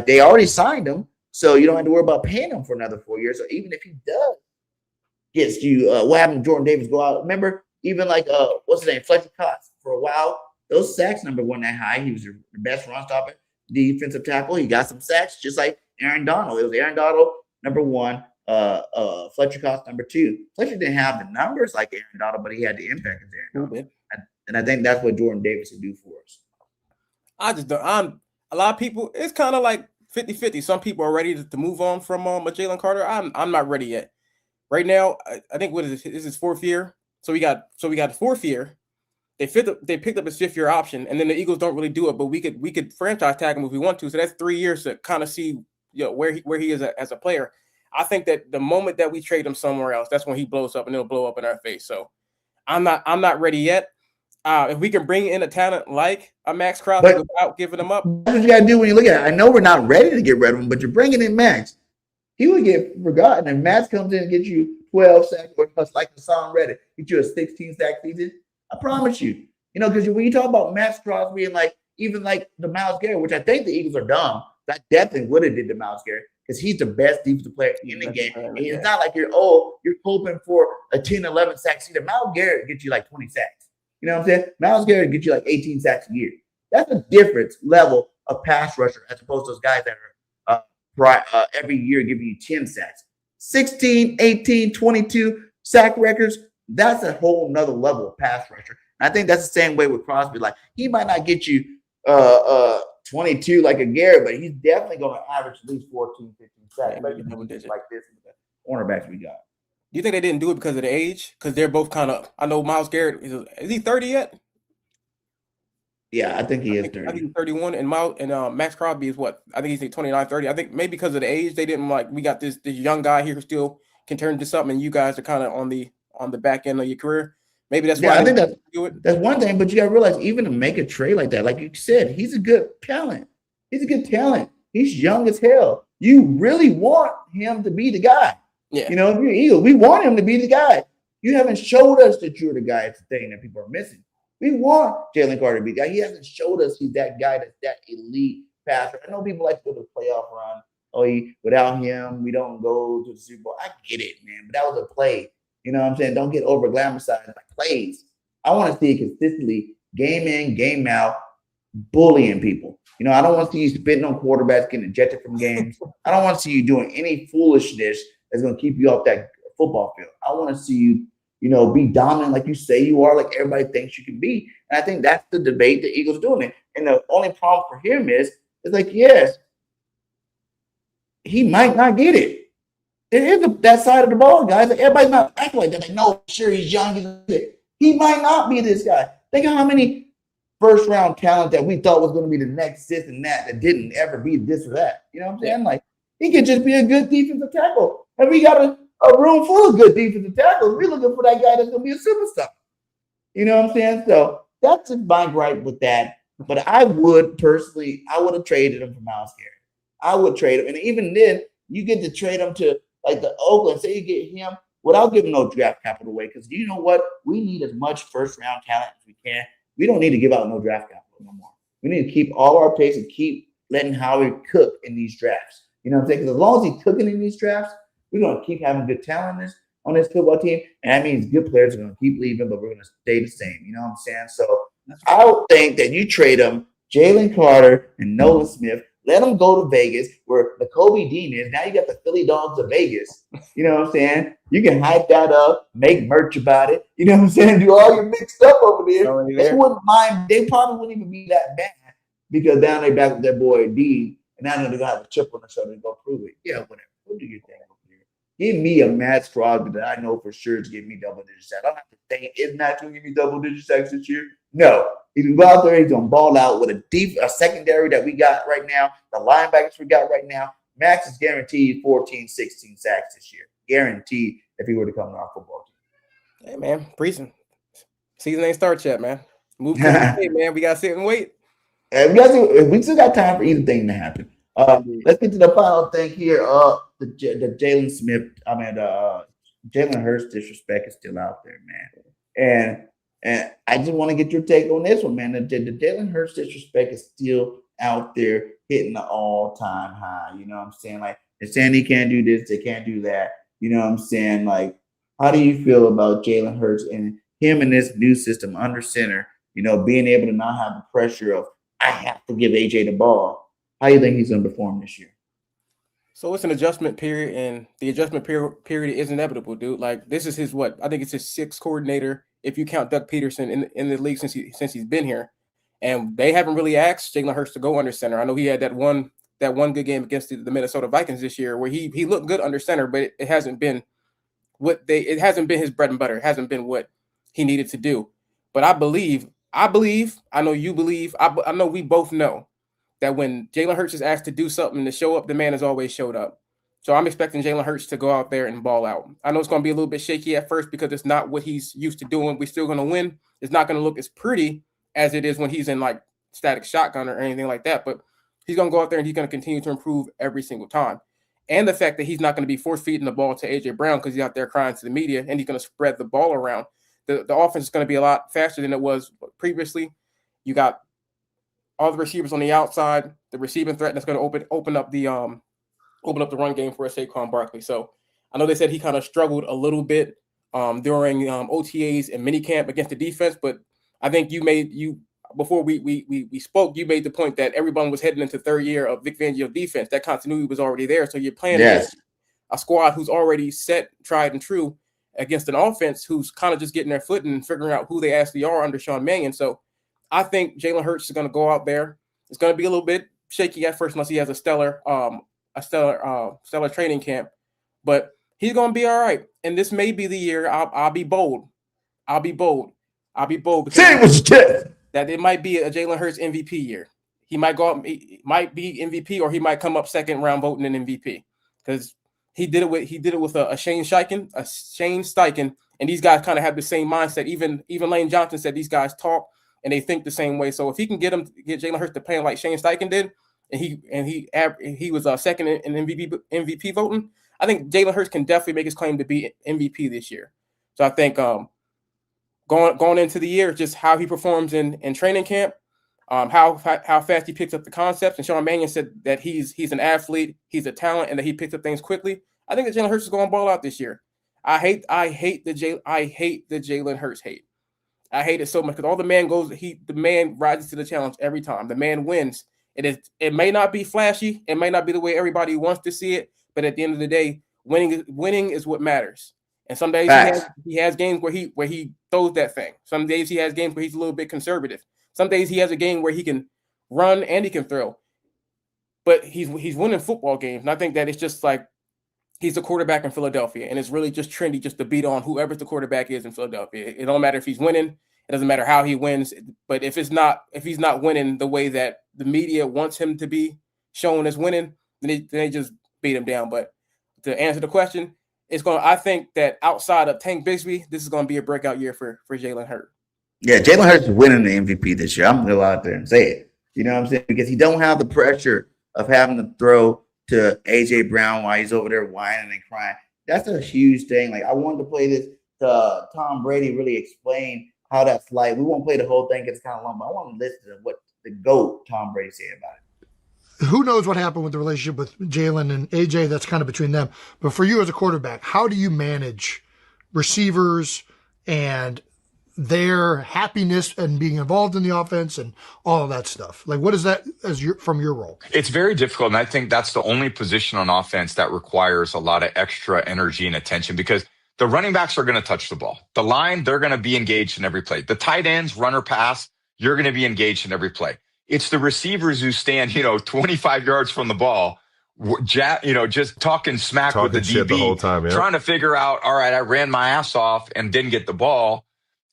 They already signed him, so you don't have to worry about paying him for another 4 years. So even if he does gets you, what happened to Jordan Davis go out? Remember, even like what's his name, Fletcher Cox for a while. Those sacks number weren't that high. He was the best run stopper, defensive tackle. He got some sacks, just like Aaron Donald. It was Aaron Donald number one, Fletcher Cox number two. Fletcher didn't have the numbers like Aaron Donald, but he had the impact of Aaron Donald. And I think that's what Jordan Davis will do for us. I just don't. A lot of people, it's kind of like 50-50. Some people are ready to move on from Jalen Carter. I'm not ready yet. Right now, I think what is it? This is his fourth year. So we got the fourth year. They picked up his fifth year option, and then the Eagles don't really do it, but we could franchise tag him if we want to. So that's 3 years to kind of see where he is as a player. I think that the moment that we trade him somewhere else, that's when he blows up, and it'll blow up in our face. So I'm not ready yet. If we can bring in a talent like a Max Crosby without giving him up, that's what you got to do when you look at it. I know we're not ready to get rid of him, but you're bringing in Max. He would get forgotten, and Max comes in and gets you 12 sacks, or like the song Reddit, get you a 16 sack season. I promise you. You know, because when you talk about Max Crosby and even the Myles Garrett, which I think the Eagles are dumb, that definitely would have did the Myles Garrett because he's the best defensive player in the game. And it's not like you're hoping for a 10, 11 sack season. Myles Garrett gets you like 20 sacks. You know what I'm saying? Myles Garrett gets you like 18 sacks a year. That's a different level of pass rusher as opposed to those guys that are every year giving you 10 sacks. 16, 18, 22 sack records, that's a whole nother level of pass rusher. And I think that's the same way with Crosby. Like, he might not get you 22 like a Garrett, but he's definitely going to average at least 14, 15 sacks. Like this with the cornerbacks we got. Do you think they didn't do it because of the age? Because they're both kind of. I know Myles Garrett is he 30 yet? Yeah, I think he is 30. I think he's 31, and Max Crosby is what? I think he's 29, 30. I think maybe because of the age, they didn't we got this young guy here who still can turn into something, and you guys are kind of on the back end of your career. Maybe that's why I think that's one thing, but you got to realize even to make a trade like that, like you said, he's a good talent. He's a good talent. He's young as hell. You really want him to be the guy. Yeah. You know, if you're Eagles, we want him to be the guy. You haven't showed us that you're the guy. It's the thing that people are missing. We want Jalen Carter to be the guy. He hasn't showed us he's that guy that's that elite passer. I know people like to go to the playoff run. Without him, we don't go to the Super Bowl. I get it, man, but that was a play. You know what I'm saying? Don't get over glamorized by plays. I want to see it consistently, game in, game out, bullying people. You know, I don't want to see you spitting on quarterbacks, getting ejected from games. I don't want to see you doing any foolishness that's going to keep you off that football field. I want to see you, be dominant like you say you are, like everybody thinks you can be. And I think that's the debate the Eagles are doing. And the only problem for him is yes, he might not get it. There is that side of the ball, guys. Like, everybody's not acting like that. Like, no, sure, he's young. He might not be this guy. Think of how many first-round talent that we thought was going to be the next this and that didn't ever be this or that. You know what I'm saying? Like, he could just be a good defensive tackle. And we got a room full of good defensive tackles. We're looking for that guy that's going to be a superstar. You know what I'm saying? So that's just my gripe with that. But I would have traded him for Myles Garrett. I would trade him. And even then, you get to trade him to like the Oakland. Say you get him without giving no draft capital away. Because you know what? We need as much first-round talent as we can. We don't need to give out no draft capital no more. We need to keep all our picks and keep letting Howie cook in these drafts. You know what I'm saying? Because as long as he's cooking in these drafts, we're going to keep having good talent on this football team. And that means good players are going to keep leaving, but we're going to stay the same. You know what I'm saying? So I would think that you trade them, Jalen Carter and Nolan Smith. Let them go to Vegas where the Kobe Dean is. Now you got the Philly Dogs of Vegas. You know what I'm saying? You can hype that up, make merch about it. You know what I'm saying? Do all your big stuff over there. They wouldn't mind. They probably wouldn't even be that bad because down there back with their boy Dean. And now they're going to have a chip on their shoulder to go prove it. Yeah, whatever. Go do your thing over here. Give me a Max Crosby that I know for sure is giving me double-digit sacks. I don't have to think, isn't that going to give me double-digit sacks this year? No. He's going to go out there. He's going to ball out with a secondary that we got right now, the linebackers we got right now. Max is guaranteed 14, 16 sacks this year. Guaranteed if he were to come to our football team. Hey, man, preseason. Season ain't started yet, man. Move to the day, man. We got to sit and wait. We still got time for either thing to happen. Let's get to the final thing here. The Jalen Hurts disrespect is still out there, man. And I just want to get your take on this one, man. The Jalen Hurts disrespect is still out there hitting the all-time high. You know what I'm saying? Like, they're saying he can't do this, they can't do that. You know what I'm saying? Like, how do you feel about Jalen Hurts and him in this new system under center, being able to not have the pressure of, I have to give AJ the ball? How do you think he's going to perform this year? So it's an adjustment period, and the adjustment period is inevitable, dude. Like, this is his I think it's his sixth coordinator, if you count Doug Peterson in the league since he's been here. And they haven't really asked Jalen Hurts to go under center. I know he had that one good game against the Minnesota Vikings this year where he looked good under center, but it hasn't been his bread and butter. It hasn't been what he needed to do. But I believe, I know you believe, I know we both know that when Jalen Hurts is asked to do something to show up, the man has always showed up. So I'm expecting Jalen Hurts to go out there and ball out. I know it's going to be a little bit shaky at first because it's not what he's used to doing. We're still going to win. It's not going to look as pretty as it is when he's in like static shotgun or anything like that. But he's going to go out there and he's going to continue to improve every single time. And the fact that he's not going to be force-feeding the ball to A.J. Brown because he's out there crying to the media and he's going to spread the ball around. The offense is going to be a lot faster than it was previously. You got all the receivers on the outside, the receiving threat that's going to open up the run game for Saquon Barkley. So I know they said he kind of struggled a little bit during OTAs and minicamp against the defense, but I think before we spoke, you made the point that everyone was heading into third year of Vic Fangio defense. That continuity was already there. So you're playing against a squad who's already set, tried and true against an offense who's kind of just getting their foot and figuring out who they actually are under Sean Mannion. So I think Jalen Hurts is going to go out there. It's going to be a little bit shaky at first unless he has a stellar training camp, but he's going to be all right. And this may be the year I'll be bold. Because Say it with your chest. That it might be a Jalen Hurts MVP year. He might go up, he might be MVP, or he might come up second round voting in MVP because he did it with a Shane Steichen, and these guys kind of have the same mindset. Even Lane Johnson said these guys talk and they think the same way. So if he can get Jalen Hurts to play like Shane Steichen did, and he was second in MVP voting, I think Jalen Hurts can definitely make his claim to be MVP this year. So I think going into the year, just how he performs in training camp, how fast he picks up the concepts. And Sean Mannion said that he's an athlete, he's a talent, and that he picks up things quickly. I think that Jalen Hurts is going to ball out this year. I hate the Jalen Hurts hate. I hate it so much because all the man rises to the challenge every time. The man wins. It may not be flashy, it may not be the way everybody wants to see it, but at the end of the day, winning is what matters. And some days he has games where he throws that thing. Some days he has games where he's a little bit conservative. Some days he has a game where he can run and he can throw. But he's winning football games. And I think that it's just like he's a quarterback in Philadelphia. And it's really just trendy just to beat on whoever the quarterback is in Philadelphia. It don't matter if he's winning. It doesn't matter how he wins. But if he's not winning the way that the media wants him to be shown as winning, then they just beat him down. But to answer the question, I think that outside of Tank Bigsby, this is going to be a breakout year for Jalen Hurts. Yeah, Jalen Hurts is winning the MVP this year. I'm going to go out there and say it. You know what I'm saying? Because he don't have the pressure of having to throw to A.J. Brown while he's over there whining and crying. That's a huge thing. Like, I wanted to play this to Tom Brady really explain how that's like. We won't play the whole thing because it's kind of long, but I want to listen to what the GOAT Tom Brady said about it. Who knows what happened with the relationship with Jalen and AJ? That's kind of between them. But for you as a quarterback, how do you manage receivers and their happiness and being involved in the offense and all of that stuff? Like, what is that from your role? It's very difficult. And I think that's the only position on offense that requires a lot of extra energy and attention because the running backs are going to touch the ball. The line, they're going to be engaged in every play. The tight ends, run or pass, you're going to be engaged in every play. It's the receivers who stand, 25 yards from the ball, just talking smack with the DB the whole time, trying to figure out, all right, I ran my ass off and didn't get the ball.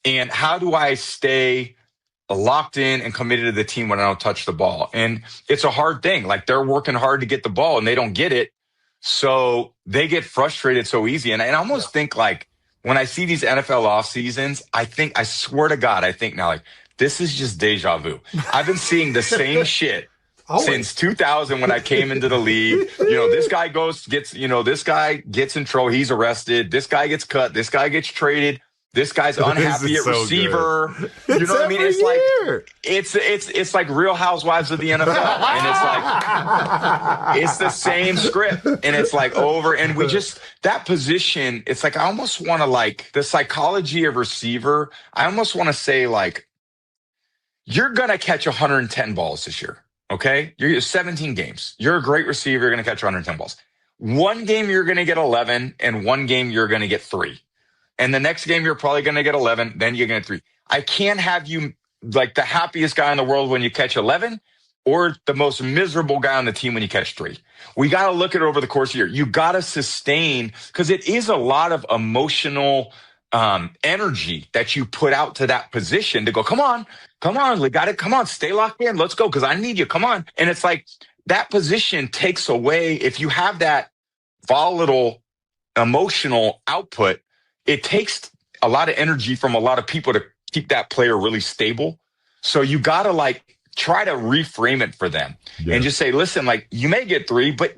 And how do I stay locked in and committed to the team when I don't touch the ball. And it's a hard thing. Like they're working hard to get the ball and they don't get it. So they get frustrated so easy. And I almost think like when I see these NFL off seasons, I swear to God, I think now like this is just deja vu. I've been seeing the same shit since 2000 when I came into the league. This guy this guy gets in trouble. He's arrested. This guy gets cut. This guy gets traded. This guy's unhappy at receiver. You know what I mean? It's like it's like Real Housewives of the NFL, and it's like it's the same script, and it's like over. And we just that position. It's like I almost want to like the psychology of receiver. I almost want to say like you're gonna catch 110 balls this year. Okay, you're 17 games. You're a great receiver. You're gonna catch 110 balls. One game you're gonna get 11, and one game you're gonna get 3. And the next game, you're probably going to get 11. Then you're going to 3. I can't have you like the happiest guy in the world when you catch 11 or the most miserable guy on the team when you catch 3. We got to look at it over the course of the year. You got to sustain because it is a lot of emotional energy that you put out to that position to go, come on, we got it. Come on, stay locked in. Let's go because I need you. Come on. And it's like that position takes away if you have that volatile emotional output. It takes a lot of energy from a lot of people to keep that player really stable. So you got to like try to reframe it for them and just say, listen, like you may get 3, but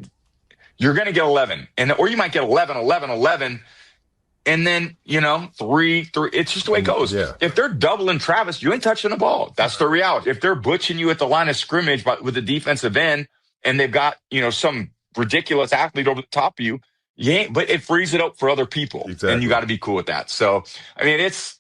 you're going to get 11 or you might get 11. And then, 3. It's just the way it goes. Yeah. If they're doubling Travis, you ain't touching the ball. That's the reality. If they're butching you at the line of scrimmage with the defensive end and they've got, some ridiculous athlete over the top of you, yeah, but it frees it up for other people, and you got to be cool with that. So, I mean, it's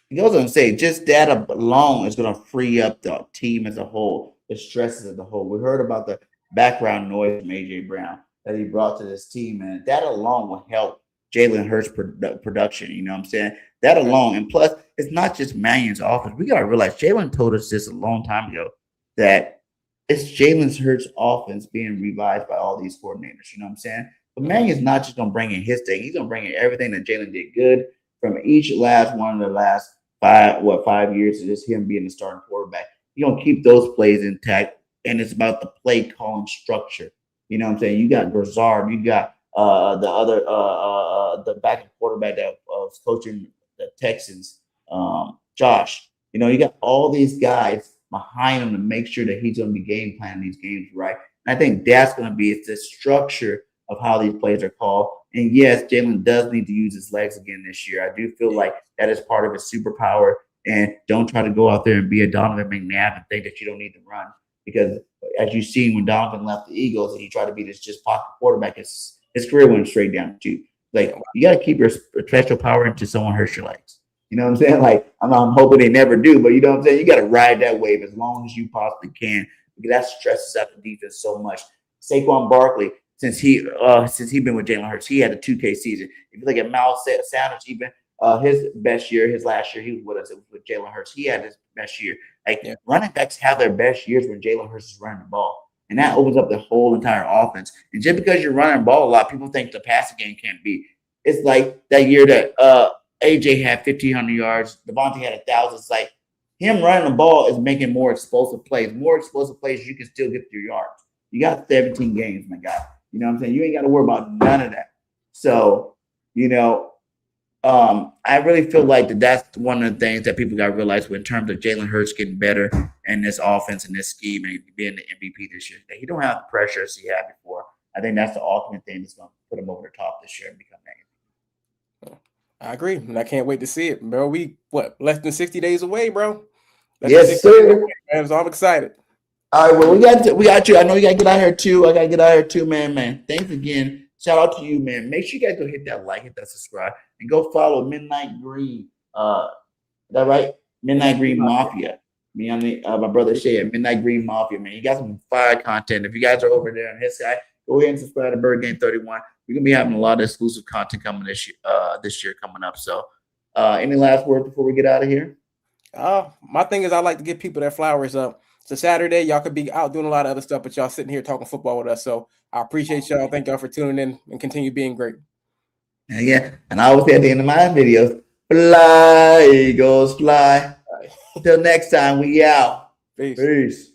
He goes on to say, just that alone is going to free up the team as a whole, the stresses as a whole. We heard about the background noise from AJ Brown that he brought to this team, and that alone will help Jalen Hurts' production. You know what I'm saying? That alone, and plus, it's not just Mannion's offense. We got to realize Jalen told us this a long time ago that it's Jalen Hurts' offense being revised by all these coordinators. You know what I'm saying? But Mannion's not just going to bring in his thing. He's going to bring in everything that Jalen did good from each last one of the last 5 years. It is him being the starting quarterback. You're going to keep those plays intact, and it's about the play calling structure. You know what I'm saying? You got Garzard. You got the other the backup quarterback that was coaching the Texans, Josh. You got all these guys behind him to make sure that he's going to be game planning these games right. And I think that's going to be the structure of how these plays are called. And yes, Jalen does need to use his legs again this year. I do feel like that is part of his superpower. And don't try to go out there and be a Donovan McNabb and think that you don't need to run. Because as you've seen when Donovan left the Eagles and he tried to be this just pocket quarterback, his career went straight down the tube. Like, you got to keep your special power until someone hurts your legs. You know what I'm saying? Like, I'm hoping they never do, but you know what I'm saying? You got to ride that wave as long as you possibly can, because that stresses out the defense so much. Saquon Barkley, since he been with Jalen Hurts, he had a 2K season. If you look at Miles Sanders, even his best year, his last year, he was with us. It was with Jalen Hurts. He had his best year. Running backs have their best years when Jalen Hurts is running the ball. And that opens up the whole entire offense. And just because you're running the ball a lot, people think the passing game can't be. It's like that year that AJ had 1,500 yards. Devontae had 1,000. It's like him running the ball is making more explosive plays. More explosive plays, you can still get your yards. You got 17 games, my guy. You know what I'm saying? You ain't got to worry about none of that. So, I really feel like that's one of the things that people got to realize in terms of Jalen Hurts getting better in this offense and this scheme and being the MVP this year. That he don't have the pressure as he had before. I think that's the ultimate thing that's going to put him over the top this year and become that. I agree, and I can't wait to see it, bro. We less than 60 days away, bro. Yes, sir. Man, so I'm excited. All right, well, we got you. I know you got to get out here too. I got to get out here too, man. Thanks again. Shout out to you, man. Make sure you guys go hit that like, hit that subscribe, and go follow Midnight Green. Is that right? Midnight Green Mafia. Me and my brother Shay at Midnight Green Mafia, man. You got some fire content. If you guys are over there on his side, go ahead and subscribe to Birdgang 31. We're gonna be having a lot of exclusive content coming this year coming up. So, any last words before we get out of here? My thing is, I like to give people their flowers up. It's a Saturday. Y'all could be out doing a lot of other stuff, but y'all sitting here talking football with us. So I appreciate y'all. Thank y'all for tuning in and continue being great. Yeah, and I always say at the end of my videos, fly, Eagles, fly. All right. Till next time, we out. Peace. Peace.